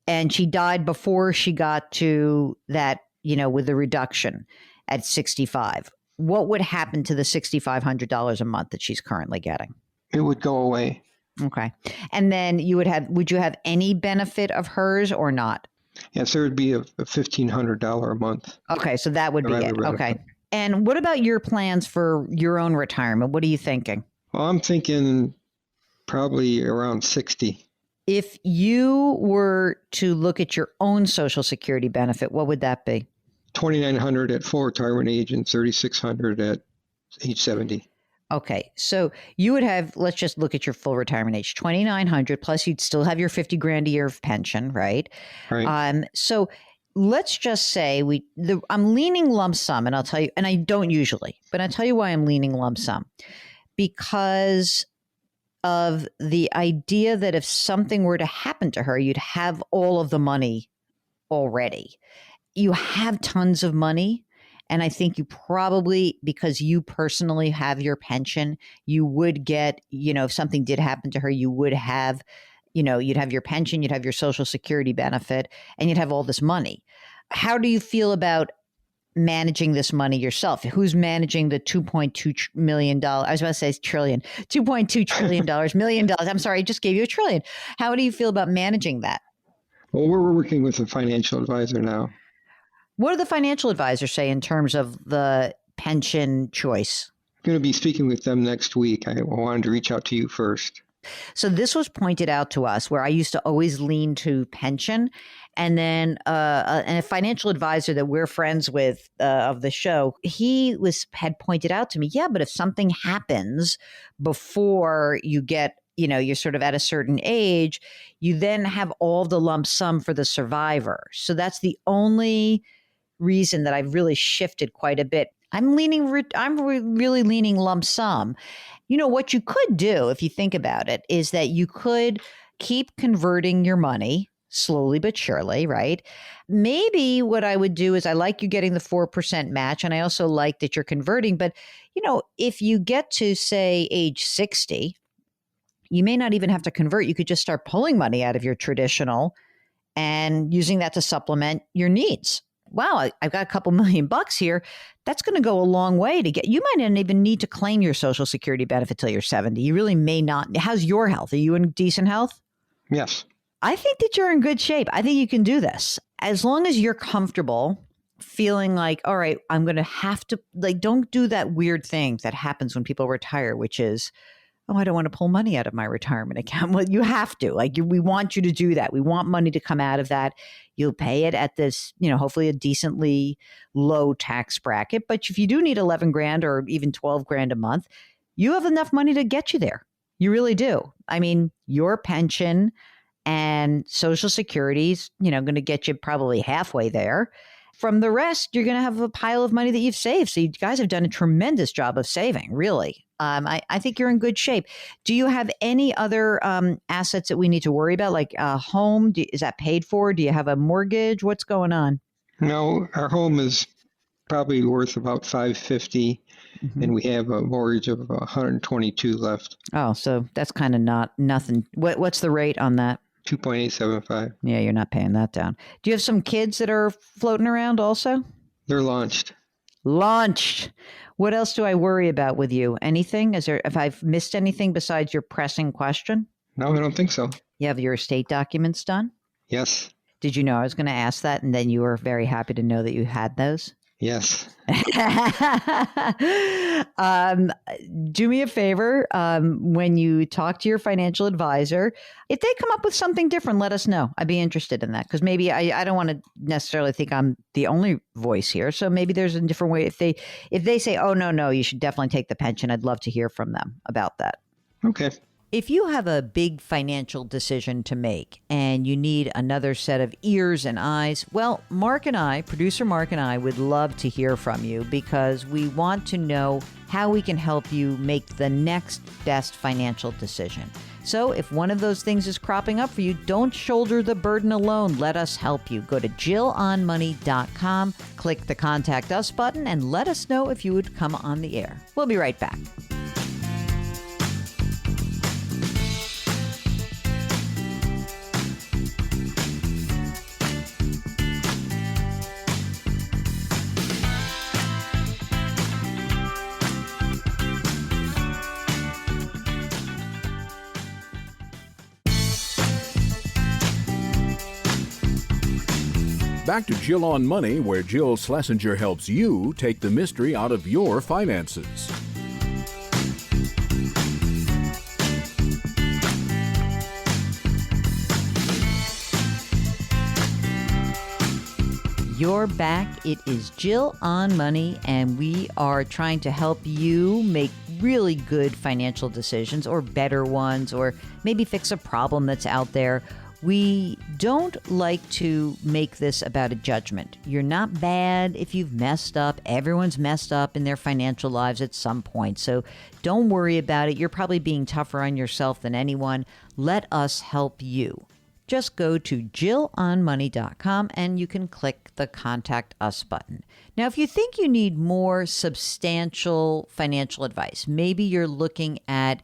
[SPEAKER 2] and she died before she got to that, with the reduction at 65, what would happen to the $6,500 a month that she's currently getting?
[SPEAKER 6] It would go away.
[SPEAKER 2] Okay. And then would you have any benefit of hers or not?
[SPEAKER 6] Yes, there would be a $1,500 a month.
[SPEAKER 2] Okay, so that would be it. Okay. And what about your plans for your own retirement? What are you thinking?
[SPEAKER 6] Well, I'm thinking probably around 60.
[SPEAKER 2] If you were to look at your own Social Security benefit, what would that be?
[SPEAKER 6] $2,900 at full retirement age and $3,600 at age 70.
[SPEAKER 2] Okay, so you would have, let's just look at your full retirement age, $2,900 plus you'd still have your $50,000 a year of pension, right?
[SPEAKER 6] Right.
[SPEAKER 2] So let's just say I'm leaning lump sum, and I'll tell you, and I don't usually, but I'll tell you why I'm leaning lump sum. Because of the idea that if something were to happen to her, you'd have all of the money already. You have tons of money. And I think you probably, because you personally have your pension, you would get, if something did happen to her, you would have, you'd have your pension, you'd have your Social Security benefit, and you'd have all this money. How do you feel about managing this money yourself? Who's managing the $2.2 million? I was about to say trillion, $2.2 trillion, $1 million. I'm sorry, I just gave you $1 trillion. How do you feel about managing that?
[SPEAKER 6] Well, we're working with a financial advisor now.
[SPEAKER 2] What do the financial advisors say in terms of the pension choice?
[SPEAKER 6] I'm going to be speaking with them next week. I wanted to reach out to you first.
[SPEAKER 2] So this was pointed out to us where I used to always lean to pension. And then a financial advisor that we're friends with of the show, had pointed out to me, yeah, but if something happens before you get, you're sort of at a certain age, you then have all the lump sum for the survivor. So that's the only reason that I've really shifted quite a bit. I'm really leaning lump sum. What you could do, if you think about it, is that you could keep converting your money slowly but surely, right? Maybe what I would do is I like you getting the 4% match, and I also like that you're converting. But, if you get to, say, age 60, you may not even have to convert. You could just start pulling money out of your traditional and using that to supplement your needs. Wow, I've got a couple $1,000,000 here. That's going to go a long way to you might not even need to claim your Social Security benefit till you're 70. You really may not. How's your health? Are you in decent health?
[SPEAKER 6] Yes.
[SPEAKER 2] I think that you're in good shape. I think you can do this. As long as you're comfortable feeling like, all right, I'm going to have to, don't do that weird thing that happens when people retire, which is, oh, I don't want to pull money out of my retirement account. Well, you have to. We want you to do that. We want money to come out of that. You'll pay it at this, hopefully a decently low tax bracket. But if you do need $11,000 or even $12,000 a month, you have enough money to get you there. You really do. I mean, your pension and Social Security's, going to get you probably halfway there. From the rest, you're going to have a pile of money that you've saved. So you guys have done a tremendous job of saving, really. I think you're in good shape. Do you have any other assets that we need to worry about, like a home? Is that paid for? Do you have a mortgage? What's going on?
[SPEAKER 6] No, our home is probably worth about 550, and we have a mortgage of about 122 left.
[SPEAKER 2] Oh, so that's kind of nothing. What's the rate on that?
[SPEAKER 6] 2.875.
[SPEAKER 2] Yeah, you're not paying that down. Do you have some kids that are floating around also?
[SPEAKER 6] They're launched.
[SPEAKER 2] Launched. What else do I worry about with you? Anything? If I've missed anything besides your pressing question?
[SPEAKER 6] No, I don't think so.
[SPEAKER 2] You have your estate documents done?
[SPEAKER 6] Yes.
[SPEAKER 2] Did you know I was going to ask that, and then you were very happy to know that you had those?
[SPEAKER 6] Yes.
[SPEAKER 2] Do me a favor. When you talk to your financial advisor, if they come up with something different, let us know. I'd be interested in that, because maybe I don't want to necessarily think I'm the only voice here. So maybe there's a different way. If they say, oh, no, you should definitely take the pension, I'd love to hear from them about that.
[SPEAKER 6] Okay.
[SPEAKER 2] If you have a big financial decision to make and you need another set of ears and eyes, well, producer Mark and I would love to hear from you, because we want to know how we can help you make the next best financial decision. So if one of those things is cropping up for you, don't shoulder the burden alone. Let us help you. Go to JillOnMoney.com, click the Contact Us button, and let us know if you would come on the air. We'll be right back.
[SPEAKER 1] Back to Jill on Money, where Jill Schlesinger helps you take the mystery out of your finances.
[SPEAKER 2] You're back. It is Jill on Money, and we are trying to help you make really good financial decisions, or better ones, or maybe fix a problem that's out there. We don't like to make this about a judgment. You're not bad if you've messed up. Everyone's messed up in their financial lives at some point. So don't worry about it. You're probably being tougher on yourself than anyone. Let us help you. Just go to JillOnMoney.com and you can click the Contact Us button. Now, if you think you need more substantial financial advice, maybe you're looking at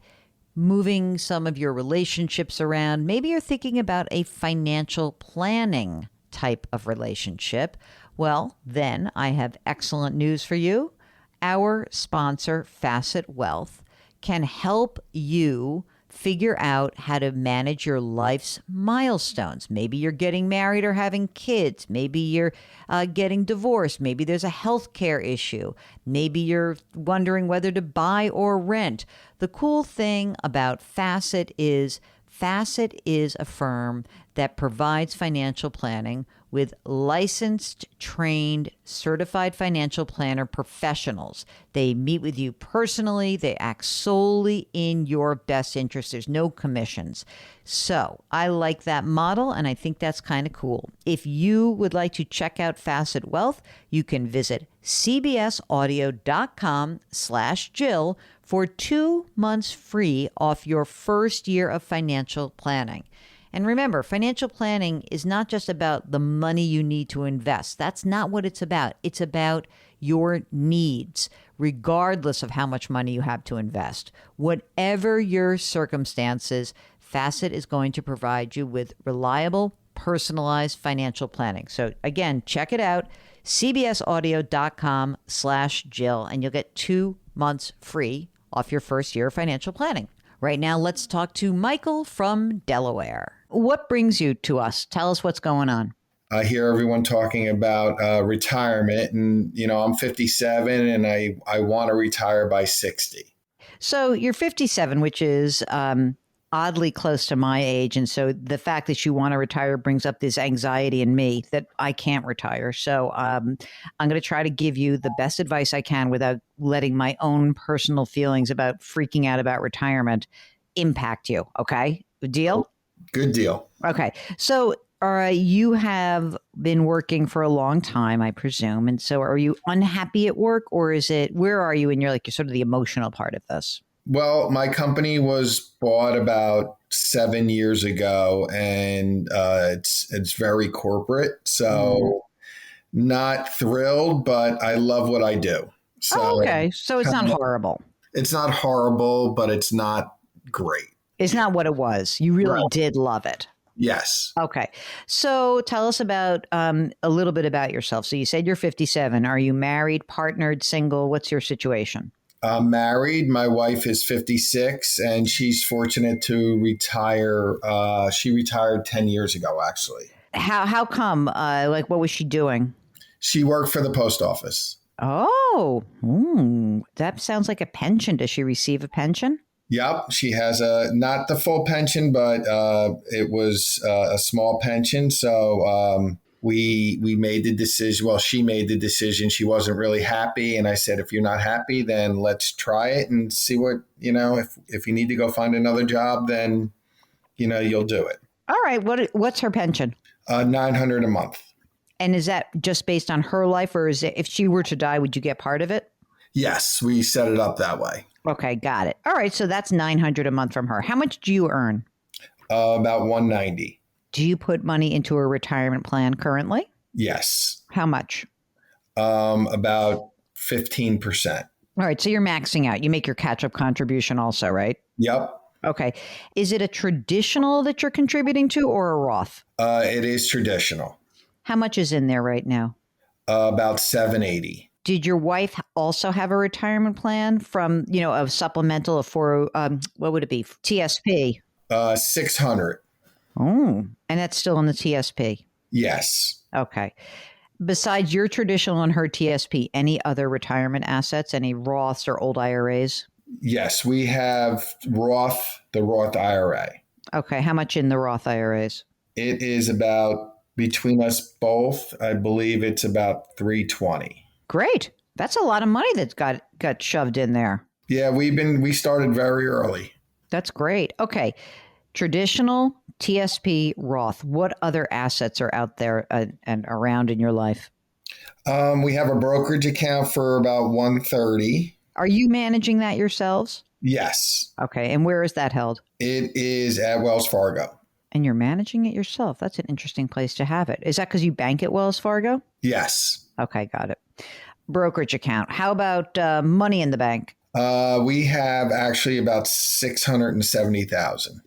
[SPEAKER 2] moving some of your relationships around. Maybe you're thinking about a financial planning type of relationship. Well, then I have excellent news for you. Our sponsor, Facet Wealth, can help you figure out how to manage your life's milestones. Maybe you're getting married or having kids. Maybe you're getting divorced. Maybe there's a healthcare issue. Maybe you're wondering whether to buy or rent. The cool thing about Facet is a firm that provides financial planning with licensed, trained, certified financial planner professionals. They meet with you personally. They act solely in your best interest. There's no commissions. So I like that model, and I think that's kind of cool. If you would like to check out Facet Wealth, you can visit cbsaudio.com/Jill for 2 months free off your first year of financial planning. And remember, financial planning is not just about the money you need to invest. That's not what it's about. It's about your needs, regardless of how much money you have to invest. Whatever your circumstances, Facet is going to provide you with reliable, personalized financial planning. So again, check it out, cbsaudio.com/Jill, and you'll get 2 months free off your first year of financial planning. Right now, let's talk to Michael from Delaware. What brings you to us? Tell us what's going on.
[SPEAKER 7] I hear everyone talking about retirement, and I'm 57 and I want to retire by 60.
[SPEAKER 2] So you're 57, which is oddly close to my age. And so the fact that you want to retire brings up this anxiety in me that I can't retire. So I'm going to try to give you the best advice I can without letting my own personal feelings about freaking out about retirement impact you. Okay? Deal?
[SPEAKER 7] Good deal.
[SPEAKER 2] Okay. So you have been working for a long time, I presume. And so are you unhappy at work, or where are you in your sort of the emotional part of this?
[SPEAKER 7] Well, my company was bought about 7 years ago, and it's very corporate. So not thrilled, but I love what I do.
[SPEAKER 2] Oh,
[SPEAKER 7] So
[SPEAKER 2] okay. So it's not horrible.
[SPEAKER 7] it's not horrible, but it's not great.
[SPEAKER 2] It's not what it was. You really
[SPEAKER 7] Right.
[SPEAKER 2] did love it.
[SPEAKER 7] Yes.
[SPEAKER 2] Okay. So tell us about a little bit about yourself. So you said you're 57. Are you married, partnered, single? What's your situation?
[SPEAKER 7] I'm married. My wife is 56, and she's fortunate to retire. She retired 10 years ago, actually.
[SPEAKER 2] How come? Like, what was she doing?
[SPEAKER 7] She worked for the post office.
[SPEAKER 2] Oh, that sounds like a pension. Does she receive a pension?
[SPEAKER 7] Yep, she has not the full pension, but it was a small pension. So we made the decision. Well, she made the decision. She wasn't really happy, and I said, if you're not happy, then let's try it and see what If you need to go find another job, then you'll do it.
[SPEAKER 2] All right. What's her pension?
[SPEAKER 7] $900 a month.
[SPEAKER 2] And is that just based on her life, or is it if she were to die, would you get part of it?
[SPEAKER 7] Yes, we set it up that way.
[SPEAKER 2] Okay, got it. All right, so that's $900 a month from her. How much do you earn?
[SPEAKER 7] About $190.
[SPEAKER 2] Do you put money into a retirement plan currently?
[SPEAKER 7] Yes.
[SPEAKER 2] How much?
[SPEAKER 7] About 15%.
[SPEAKER 2] All right, so you're maxing out. You make your catch-up contribution also, right?
[SPEAKER 7] Yep.
[SPEAKER 2] Okay. Is it a traditional that you're contributing to or a Roth?
[SPEAKER 7] It is traditional.
[SPEAKER 2] How much is in there right now?
[SPEAKER 7] About $780.
[SPEAKER 2] Did your wife also have a retirement plan from, a supplemental of what would it be? TSP?
[SPEAKER 7] 600.
[SPEAKER 2] Oh, and that's still in the TSP?
[SPEAKER 7] Yes.
[SPEAKER 2] Okay. Besides your traditional and her TSP, any other retirement assets, any Roths or old IRAs?
[SPEAKER 7] Yes, we have the Roth IRA.
[SPEAKER 2] Okay. How much in the Roth IRAs?
[SPEAKER 7] It is about, between us both, I believe it's about $320.
[SPEAKER 2] Great. That's a lot of money that's got shoved in there.
[SPEAKER 7] Yeah, we started very early.
[SPEAKER 2] That's great. Okay. Traditional, TSP, Roth. What other assets are out there and around in your life?
[SPEAKER 7] We have a brokerage account for about $130.
[SPEAKER 2] Are you managing that yourselves?
[SPEAKER 7] Yes.
[SPEAKER 2] Okay. And where is that held?
[SPEAKER 7] It is at Wells Fargo.
[SPEAKER 2] And you're managing it yourself. That's an interesting place to have it. Is that because you bank at Wells Fargo?
[SPEAKER 7] Yes.
[SPEAKER 2] Okay, got it. Brokerage account. How about money in the bank?
[SPEAKER 7] We have actually about $670,000.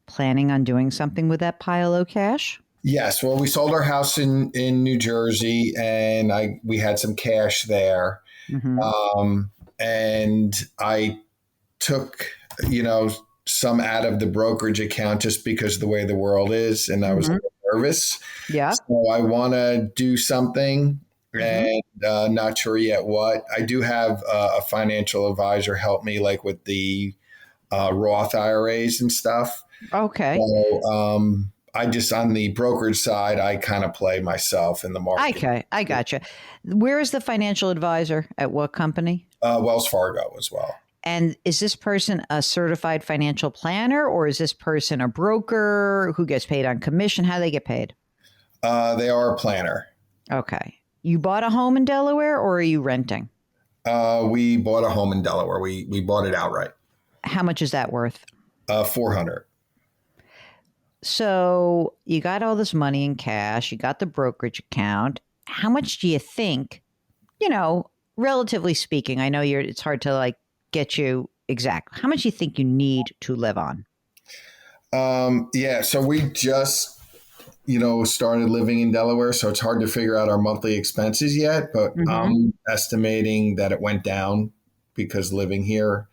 [SPEAKER 2] Planning on doing something with that pile of cash?
[SPEAKER 7] Yes. Well, we sold our house in New Jersey, and we had some cash there.
[SPEAKER 2] Mm-hmm.
[SPEAKER 7] And I took, some out of the brokerage account just because of the way the world is, and I was a little nervous.
[SPEAKER 2] Yeah.
[SPEAKER 7] So I want to do something, and not sure yet what. I do have a financial advisor help me, like with the Roth IRAs and stuff.
[SPEAKER 2] Okay.
[SPEAKER 7] So I just, on the brokerage side, I kind of play myself in the market.
[SPEAKER 2] Okay, I gotcha. Where is the financial advisor? At what company?
[SPEAKER 7] Wells Fargo as well.
[SPEAKER 2] And is this person a certified financial planner, or is this person a broker who gets paid on commission? How do they get paid?
[SPEAKER 7] They are a planner.
[SPEAKER 2] Okay. You bought a home in Delaware, or are you renting?
[SPEAKER 7] We bought a home in Delaware. We bought it outright.
[SPEAKER 2] How much is that worth?
[SPEAKER 7] $400.
[SPEAKER 2] So you got all this money in cash. You got the brokerage account. How much do you think, relatively speaking, I know it's hard to get you exact. How much do you think you need to live on?
[SPEAKER 7] Yeah. So we just, started living in Delaware. So it's hard to figure out our monthly expenses yet, but I'm estimating that it went down because living here.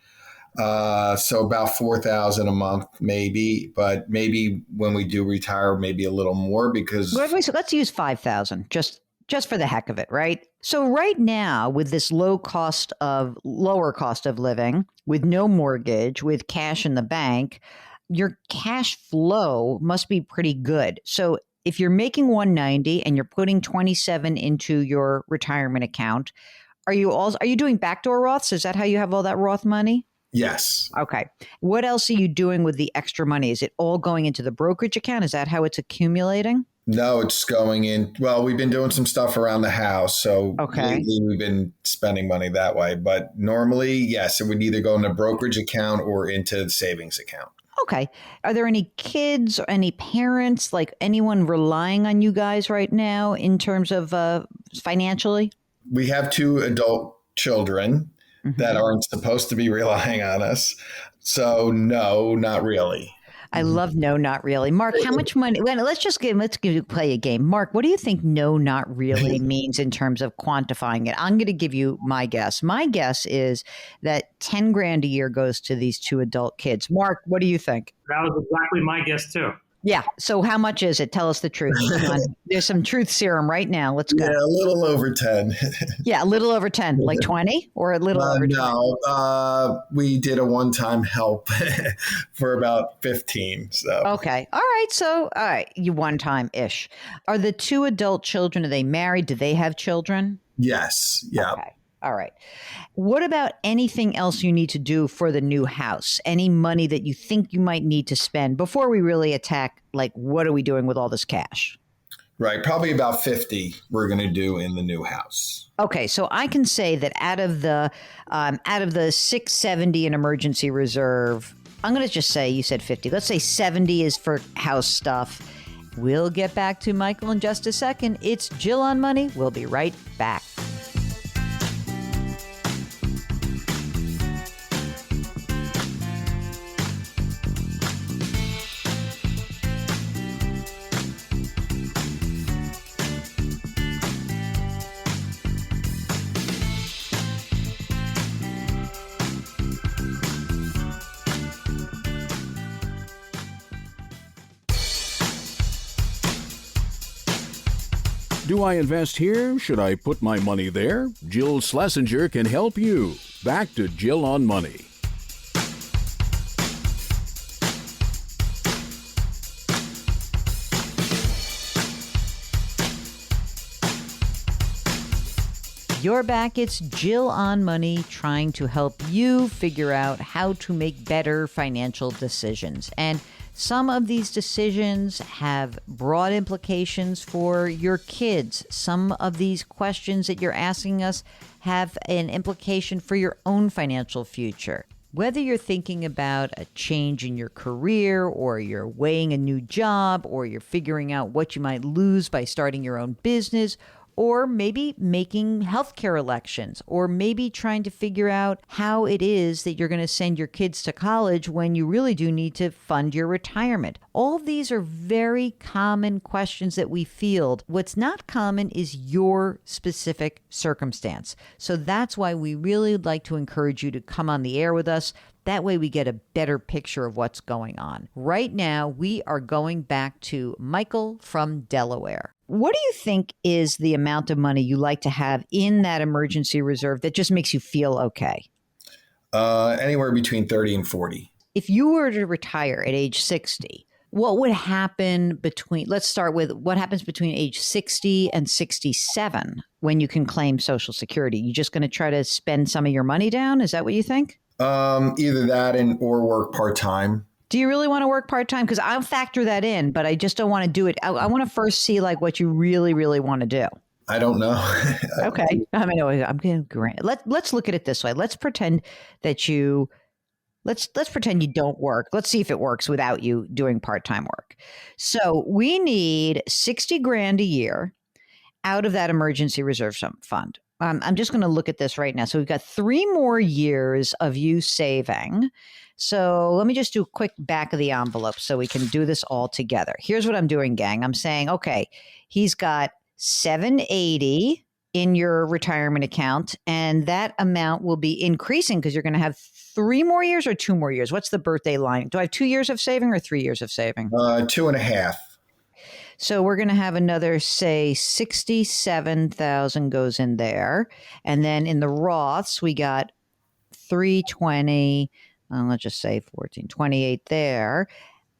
[SPEAKER 7] So about $4,000 a month, maybe, but maybe when we do retire, maybe a little more because
[SPEAKER 2] let's use 5,000 just for the heck of it, right? So right now, with this lower cost of living, with no mortgage, with cash in the bank, your cash flow must be pretty good. So if you're making 190 and you're putting 27 into your retirement account, are you doing backdoor Roths? Is that how you have all that Roth money?
[SPEAKER 7] Yes.
[SPEAKER 2] Okay. What else are you doing with the extra money? Is it all going into the brokerage account? Is that how it's accumulating?
[SPEAKER 7] No, it's going in. Well, we've been doing some stuff around the house. So
[SPEAKER 2] Okay.
[SPEAKER 7] lately we've been spending money that way. But normally, yes, it would either go in a brokerage account or into the savings account.
[SPEAKER 2] Okay. Are there any kids or any parents, like anyone relying on you guys right now in terms of financially?
[SPEAKER 7] We have two adult children that aren't supposed to be relying on us. So no, not really.
[SPEAKER 2] I love no, not really. Mark, how much money? Well, play a game. Mark, what do you think no, not really means in terms of quantifying it? I'm going to give you my guess. My guess is that 10 grand a year goes to these two adult kids. Mark, what do you think?
[SPEAKER 5] That was exactly my guess too.
[SPEAKER 2] Yeah. So how much is it? Tell us the truth. Come on. There's some truth serum right now. Let's go.
[SPEAKER 7] Yeah, a little over 10.
[SPEAKER 2] Yeah, a little over 10, like 20 or a little over 20?
[SPEAKER 7] No, we did a one-time help for about 15. So
[SPEAKER 2] Okay. All right. So, all right. You one time ish. Are the two adult children, are they married? Do they have children?
[SPEAKER 7] yes, yeah.
[SPEAKER 2] Okay. All right. What about anything else you need to do for the new house? Any money that you think you might need to spend before we really attack, like, what are we doing with all this cash?
[SPEAKER 7] Right, probably about 50 we're going to do in the new house.
[SPEAKER 2] Okay, so I can say that out of the 670 in emergency reserve, I'm going to just say you said 50. Let's say 70 is for house stuff. We'll get back to Michael in just a second. It's Jill on Money. We'll be right back.
[SPEAKER 1] Do I invest here? Should I put my money there? Jill Schlesinger can help you. Back to Jill on Money.
[SPEAKER 2] You're back. It's Jill on Money, trying to help you figure out how to make better financial decisions. And some of these decisions have broad implications for your kids. Some of these questions that you're asking us have an implication for your own financial future. Whether you're thinking about a change in your career, or you're weighing a new job, or you're figuring out what you might lose by starting your own business, or maybe making healthcare elections, or maybe trying to figure out how it is that you're going to send your kids to college when you really do need to fund your retirement. All of these are very common questions that we field. What's not common is your specific circumstance. So that's why we really would like to encourage you to come on the air with us. That way we get a better picture of what's going on. Right now, we are going back to Michael from Delaware. What do you think is the amount of money you like to have in that emergency reserve that just makes you feel okay?
[SPEAKER 7] Anywhere between 30 and 40.
[SPEAKER 2] If you were to retire at age 60, what would happen between, let's start with what happens between age 60 and 67 when you can claim Social Security? You just going to try to spend some of your money down? Is that what you think?
[SPEAKER 7] Either that or work part-time.
[SPEAKER 2] Do you really want to work part-time? Because I'll factor that in, but I just don't want to do it. I want to first see like what you really, really want to do.
[SPEAKER 7] I don't know.
[SPEAKER 2] Okay. I mean, I'm going to grant. Let's look at it this way. Let's pretend that let's pretend you don't work. Let's see if it works without you doing part-time work. So we need 60 grand a year out of that emergency reserve fund. I'm just going to look at this right now. So we've got 3 more years of you saving. So let me just do a quick back of the envelope so we can do this all together. Here's what I'm doing, gang. I'm saying, okay, he's got $780 in your retirement account, and that amount will be increasing because you're going to have 3 more years or 2 more years. What's the birthday line? Do I have 2 years of saving or 3 years of saving?
[SPEAKER 7] 2.5.
[SPEAKER 2] So we're going to have another, say, 67,000 goes in there. And then in the Roths, we got 320, let's just say 1428 there.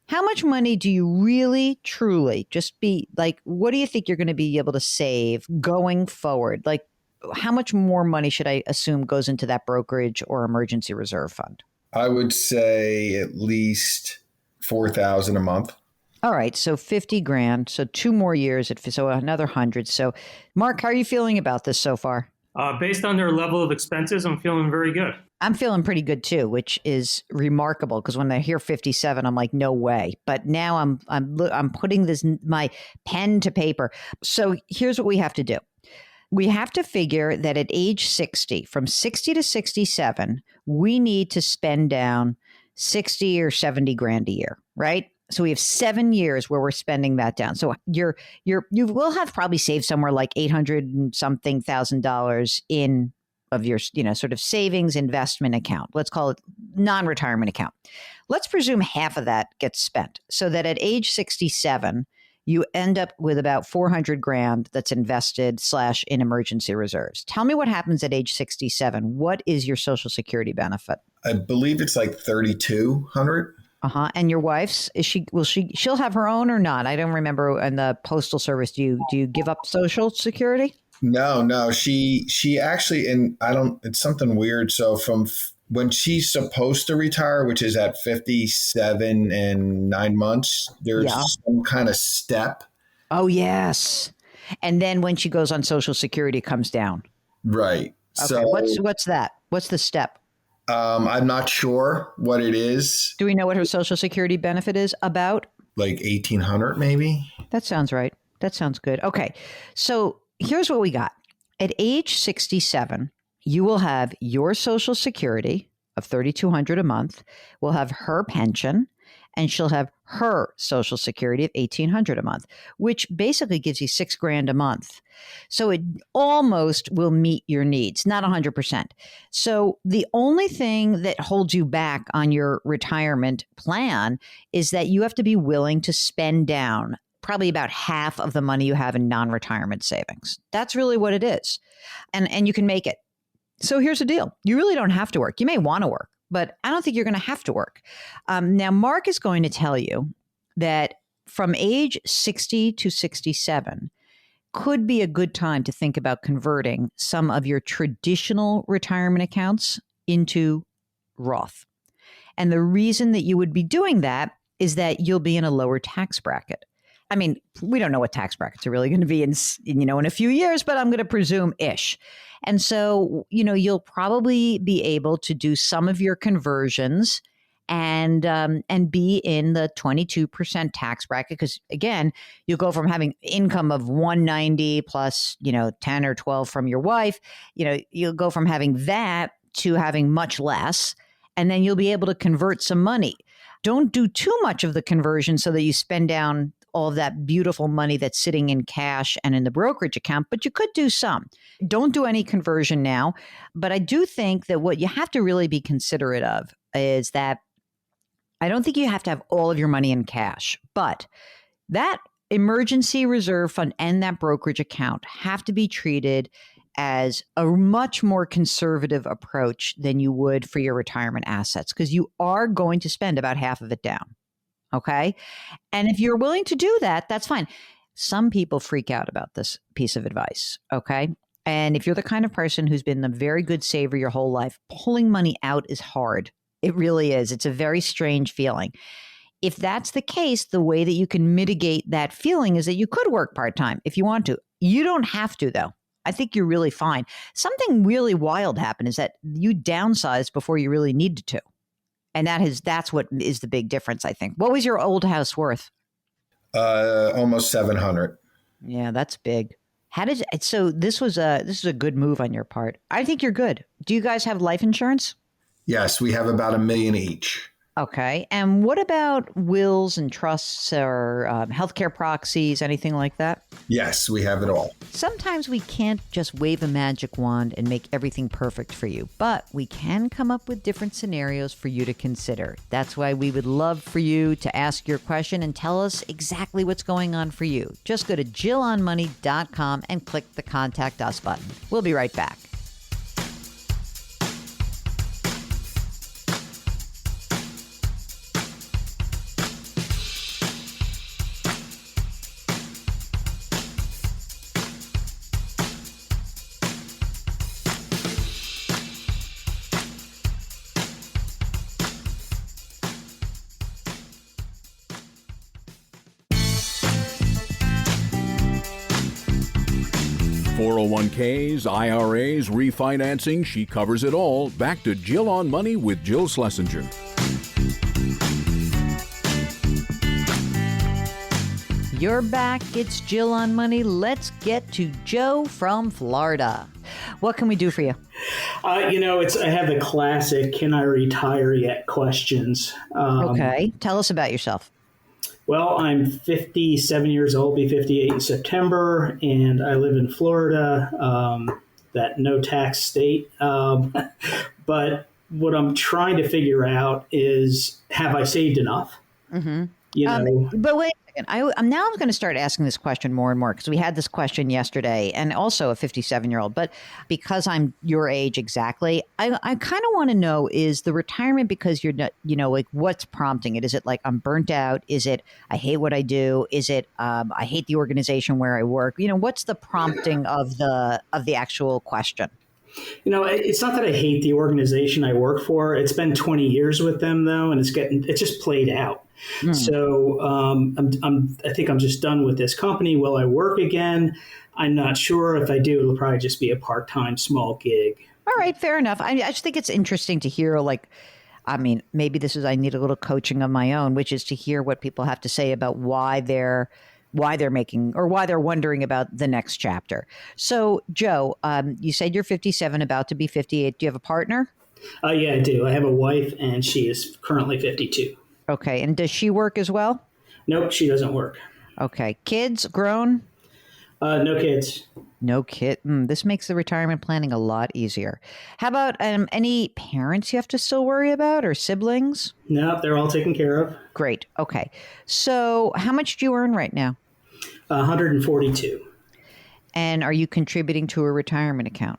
[SPEAKER 2] How much money do you really, truly just be like, what do you think you're going to be able to save going forward? Like, how much more money should I assume goes into that brokerage or emergency reserve fund?
[SPEAKER 7] I would say at least $4,000 a month.
[SPEAKER 2] All right, so 50 grand. So 2 more years, so another 100. So Mark, how are you feeling about this so far?
[SPEAKER 5] Based on their level of expenses, I'm feeling very good.
[SPEAKER 2] I'm feeling pretty good too, which is remarkable because when I hear 57, I'm like, no way. But now I'm putting my pen to paper. So here's what we have to do. We have to figure that at age 60, from 60 to 67, we need to spend down 60 or 70 grand a year, right? So we have 7 years where we're spending that down. So you will have probably saved somewhere like 800 and something $1,000 in of your, sort of savings investment account. Let's call it non-retirement account. Let's presume half of that gets spent so that at age 67, you end up with about 400 grand that's invested / in emergency reserves. Tell me what happens at age 67. What is your Social Security benefit?
[SPEAKER 7] I believe it's like 3,200.
[SPEAKER 2] And your wife's, she'll have her own or not? I don't remember. In the Postal Service, do you give up Social Security?
[SPEAKER 7] No. She actually, and it's something weird. So from when she's supposed to retire, which is at 57 and 9 months, there's some kind of step.
[SPEAKER 2] Oh, yes. And then when she goes on Social Security, it comes down.
[SPEAKER 7] Right.
[SPEAKER 2] Okay.
[SPEAKER 7] So
[SPEAKER 2] what's that? What's the step?
[SPEAKER 7] I'm not sure what it is.
[SPEAKER 2] Do we know what her Social Security benefit is about?
[SPEAKER 7] Like 1,800 maybe?
[SPEAKER 2] That sounds right. That sounds good. Okay. So here's what we got. At age 67, you will have your Social Security of $3,200 a month. We'll have her pension, and she'll have her Social Security of $1,800 a month, which basically gives you $6,000 a month. So it almost will meet your needs, not 100%. So the only thing that holds you back on your retirement plan is that you have to be willing to spend down probably about half of the money you have in non-retirement savings. That's really what it is. And you can make it. So here's the deal. You really don't have to work. You may want to work, but I don't think you're going to have to work. Now, Mark is going to tell you that from age 60 to 67 could be a good time to think about converting some of your traditional retirement accounts into Roth. And the reason that you would be doing that is that you'll be in a lower tax bracket. I mean, we don't know what tax brackets are really going to be in a few years, but I'm going to presume ish. And so, you'll probably be able to do some of your conversions and be in the 22% tax bracket. Because again, you'll go from having income of 190 plus, 10 or 12 from your wife. You'll go from having that to having much less. And then you'll be able to convert some money. Don't do too much of the conversion so that you spend down all of that beautiful money that's sitting in cash and in the brokerage account, but you could do some. Don't do any conversion now. But I do think that what you have to really be considerate of is that I don't think you have to have all of your money in cash, but that emergency reserve fund and that brokerage account have to be treated as a much more conservative approach than you would for your retirement assets, because you are going to spend about half of it down. Okay. And if you're willing to do that, that's fine. Some people freak out about this piece of advice. Okay. And if you're the kind of person who's been a very good saver your whole life, pulling money out is hard. It really is. It's a very strange feeling. If that's the case, the way that you can mitigate that feeling is that you could work part-time if you want to. You don't have to, though. I think you're really fine. Something really wild happened is that you downsized before you really needed to. And that's what is the big difference, I think. What was your old house worth?
[SPEAKER 7] Almost 700.
[SPEAKER 2] Yeah, that's big. So this was a good move on your part. I think you're good. Do you guys have life insurance?
[SPEAKER 7] Yes, we have about $1 million each.
[SPEAKER 2] Okay. And what about wills and trusts or healthcare proxies, anything like that?
[SPEAKER 7] Yes, we have it all.
[SPEAKER 2] Sometimes we can't just wave a magic wand and make everything perfect for you, but we can come up with different scenarios for you to consider. That's why we would love for you to ask your question and tell us exactly what's going on for you. Just go to JillOnMoney.com and click the Contact Us button. We'll be right back.
[SPEAKER 1] 401ks, IRAs, refinancing, she covers it all. Back to Jill on Money with Jill Schlesinger.
[SPEAKER 2] You're back. It's Jill on Money. Let's get to Joe from Florida. What can we do for you?
[SPEAKER 8] I have the classic "Can I retire yet?" questions.
[SPEAKER 2] Okay. Tell us about yourself.
[SPEAKER 8] Well, I'm 57 years old, be 58 in September, and I live in Florida, that no tax state. But what I'm trying to figure out is, have I saved enough?
[SPEAKER 2] Mm-hmm.
[SPEAKER 8] But
[SPEAKER 2] wait a second. I'm going to start asking this question more and more because we had this question yesterday and also a 57-year-old. But because I'm your age exactly, I kind of want to know, is the retirement because you're not, like what's prompting it? Is it like I'm burnt out? Is it I hate what I do? Is it I hate the organization where I work? What's the prompting of the actual question?
[SPEAKER 8] It's not that I hate the organization I work for. It's been 20 years with them, though, and it's just played out. So I think I'm just done with this company. Will I work again? I'm not sure. If I do, it'll probably just be a part-time small gig.
[SPEAKER 2] All right, fair enough. I just think it's interesting to hear, maybe I need a little coaching of my own, which is to hear what people have to say about why they're making or why they're wondering about the next chapter. So, Joe, you said you're 57, about to be 58. Do you have a partner?
[SPEAKER 8] Yeah, I do. I have a wife, and she is currently 52.
[SPEAKER 2] Okay. And does she work as well?
[SPEAKER 8] Nope, she doesn't work.
[SPEAKER 2] Okay. Kids, grown?
[SPEAKER 8] No kids.
[SPEAKER 2] No kid. This makes the retirement planning a lot easier. How about any parents you have to still worry about or siblings?
[SPEAKER 8] No, they're all taken care of.
[SPEAKER 2] Great. Okay. So how much do you earn right now?
[SPEAKER 8] 142.
[SPEAKER 2] And are you contributing to a retirement account?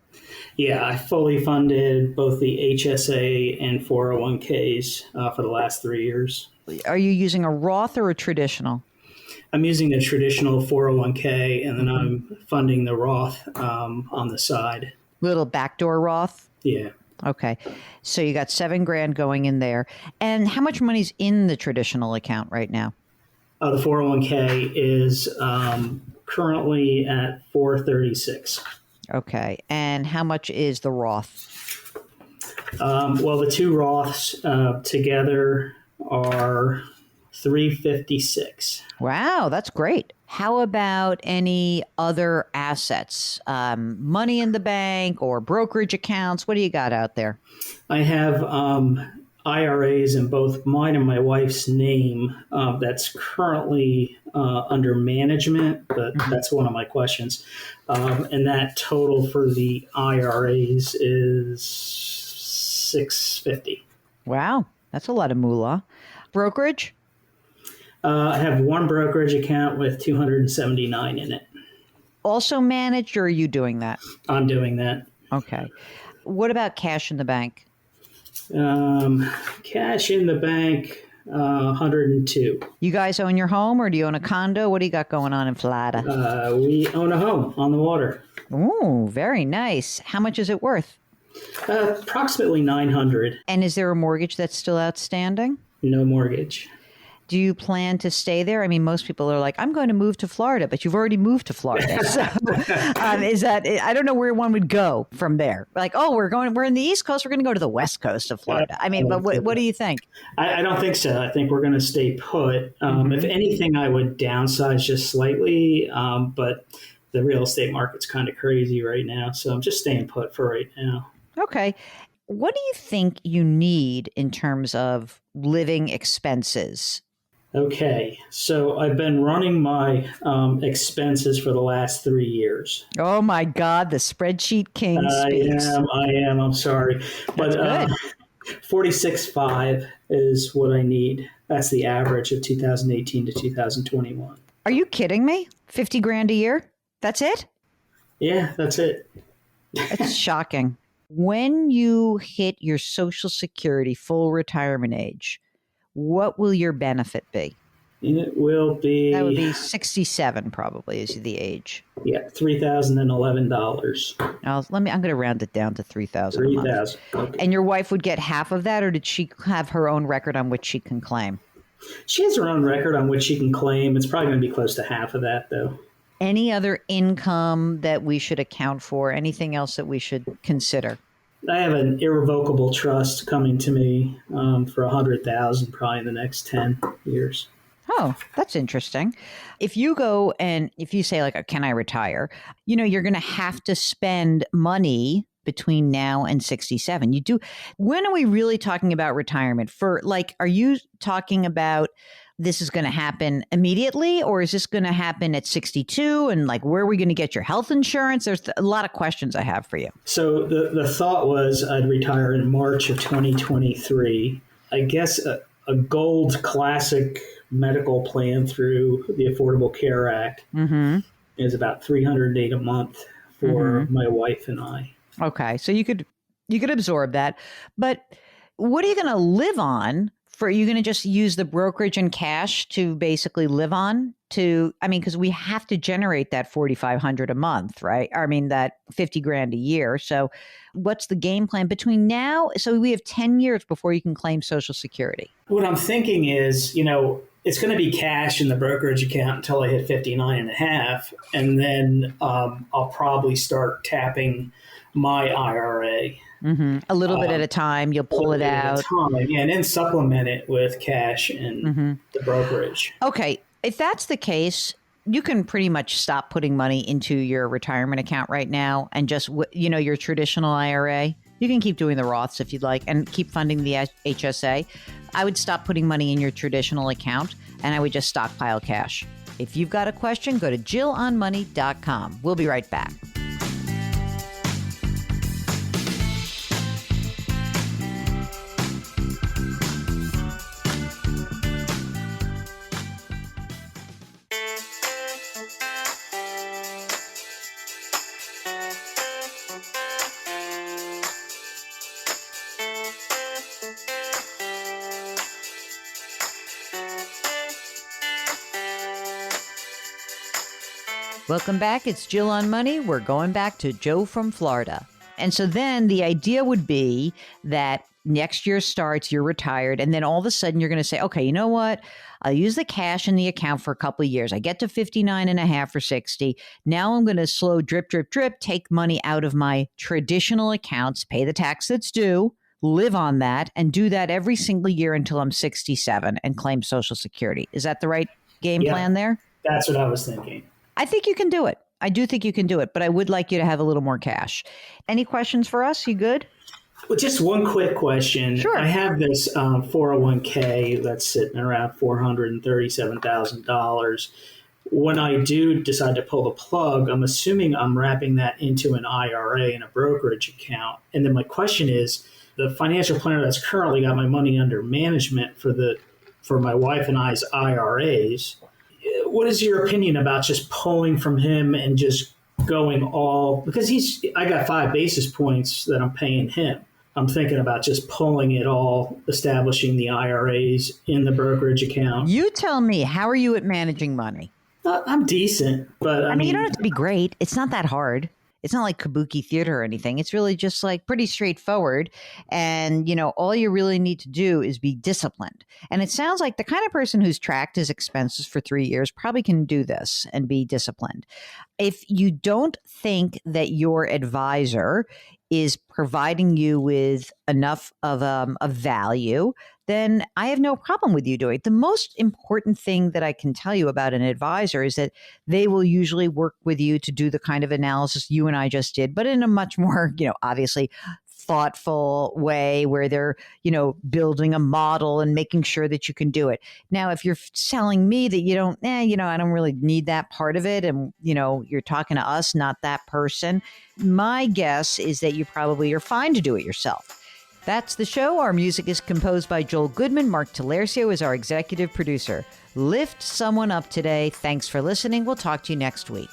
[SPEAKER 8] Yeah, I fully funded both the HSA and 401ks for the last 3 years.
[SPEAKER 2] Are you using a Roth or a traditional?
[SPEAKER 8] I'm using a traditional 401k, and then I'm funding the Roth on the side.
[SPEAKER 2] Little backdoor Roth?
[SPEAKER 8] Yeah.
[SPEAKER 2] Okay. So you got $7,000 going in there. And how much money's in the traditional account right now?
[SPEAKER 8] The 401k is currently at 436.
[SPEAKER 2] Okay. And how much is the Roth?
[SPEAKER 8] Well, the two Roths together are 356.
[SPEAKER 2] Wow, that's great. How about any other assets? Money in the bank or brokerage accounts? What do you got out there?
[SPEAKER 8] I have IRAs in both mine and my wife's name that's currently under management, but that's one of my questions. And that total for the IRAs is $650.
[SPEAKER 2] Wow, that's a lot of moolah. Brokerage?
[SPEAKER 8] I have one brokerage account with $279 in it.
[SPEAKER 2] Also managed, or are you doing that?
[SPEAKER 8] I'm doing that.
[SPEAKER 2] Okay. What about cash in the bank?
[SPEAKER 8] Cash in the bank, 102.
[SPEAKER 2] You guys own your home, or do you own a condo? What do you got going on in Florida?
[SPEAKER 8] We own a home on the water.
[SPEAKER 2] Ooh, very nice. How much is it worth?
[SPEAKER 8] Approximately $900.
[SPEAKER 2] And is there a mortgage that's still outstanding?
[SPEAKER 8] No mortgage.
[SPEAKER 2] Do you plan to stay there? I mean, most people are like, I'm going to move to Florida, but you've already moved to Florida. So is that, I don't know where one would go from there. Like, oh, we're in the East Coast. We're going to go to the West Coast of Florida. I mean, but what do you think?
[SPEAKER 8] I don't think so. I think we're going to stay put. If anything, I would downsize just slightly. But the real estate market's kind of crazy right now. So I'm just staying put for right now.
[SPEAKER 2] Okay. What do you think you need in terms of living expenses?
[SPEAKER 8] Okay, so I've been running my expenses for the last 3 years.
[SPEAKER 2] Oh my God, the spreadsheet king speaks.
[SPEAKER 8] I am. I'm sorry, but 46.5 is what I need. That's the average of 2018 to 2021.
[SPEAKER 2] Are you kidding me? $50,000 a year? That's it?
[SPEAKER 8] Yeah, that's it.
[SPEAKER 2] It's shocking. When you hit your Social Security full retirement age, what will your benefit be?
[SPEAKER 8] It will be...
[SPEAKER 2] That would be 67 probably is the age.
[SPEAKER 8] Yeah, $3,011.
[SPEAKER 2] I'm going to round it down to $3,000 a month.
[SPEAKER 8] $3,000. Okay.
[SPEAKER 2] And your wife would get half of that, or did she have her own record on which she can claim?
[SPEAKER 8] She has her own record on which she can claim. It's probably going to be close to half of that, though.
[SPEAKER 2] Any other income that we should account for? Anything else that we should consider?
[SPEAKER 8] I have an irrevocable trust coming to me for $100,000 probably in the next 10 years.
[SPEAKER 2] Oh, that's interesting. If you go and if you say like, can I retire? You're going to have to spend money between now and 67. You do. When are we really talking about retirement? Are you talking about this is going to happen immediately, or is this going to happen at 62? And where are we going to get your health insurance? There's a lot of questions I have for you.
[SPEAKER 8] So the thought was I'd retire in March of 2023. I guess a gold classic medical plan through the Affordable Care Act is about $308 a month for my wife and I.
[SPEAKER 2] Okay, so you could absorb that, but what are you going to live on? Are you going to just use the brokerage and cash to basically live on? Because we have to generate that $4,500 a month, right? that $50,000 a year. So, what's the game plan between now? So we have 10 years before you can claim Social Security.
[SPEAKER 8] What I'm thinking is, it's going to be cash in the brokerage account until I hit 59 and a half, and then I'll probably start tapping my IRA.
[SPEAKER 2] A little bit at a time, you'll pull it out.
[SPEAKER 8] And then supplement it with cash and the brokerage.
[SPEAKER 2] Okay. If that's the case, you can pretty much stop putting money into your retirement account right now and just, your traditional IRA. You can keep doing the Roths if you'd like and keep funding the HSA. I would stop putting money in your traditional account and I would just stockpile cash. If you've got a question, go to JillOnMoney.com. We'll be right back. Welcome back. It's Jill on Money. We're going back to Joe from Florida. And so then the idea would be that next year starts, you're retired, and then all of a sudden you're going to say, okay, you know what? I'll use the cash in the account for a couple of years. I get to 59 and a half or 60. Now I'm going to slow drip, take money out of my traditional accounts, pay the tax that's due, live on that, and do that every single year until I'm 67 and claim Social Security. Is that the right game plan there?
[SPEAKER 8] That's what I was thinking.
[SPEAKER 2] I think you can do it. I do think you can do it, but I would like you to have a little more cash. Any questions for us? You good?
[SPEAKER 8] Well, just one quick question.
[SPEAKER 2] Sure.
[SPEAKER 8] I have this 401k that's sitting around $437,000. When I do decide to pull the plug, I'm assuming I'm wrapping that into an IRA and a brokerage account. And then my question is, the financial planner that's currently got my money under management for my wife and I's IRAs, what is your opinion about just pulling from him and just going all, because I got 5 basis points that I'm paying him. I'm thinking about just pulling it all, establishing the IRAs in the brokerage account.
[SPEAKER 2] You tell me, how are you at managing money?
[SPEAKER 8] I'm decent, but I mean,
[SPEAKER 2] you don't have to be great. It's not that hard. It's not like kabuki theater or anything. It's really just pretty straightforward. And, all you really need to do is be disciplined. And it sounds like the kind of person who's tracked his expenses for 3 years probably can do this and be disciplined. If you don't think that your advisor is providing you with enough of a value, then I have no problem with you doing it. The most important thing that I can tell you about an advisor is that they will usually work with you to do the kind of analysis you and I just did, but in a much more, obviously thoughtful way where they're, building a model and making sure that you can do it. Now, if you're telling me that you don't, I don't really need that part of it. And, you're talking to us, not that person. My guess is that you probably are fine to do it yourself. That's the show. Our music is composed by Joel Goodman. Mark Talercio is our executive producer. Lift someone up today. Thanks for listening. We'll talk to you next week.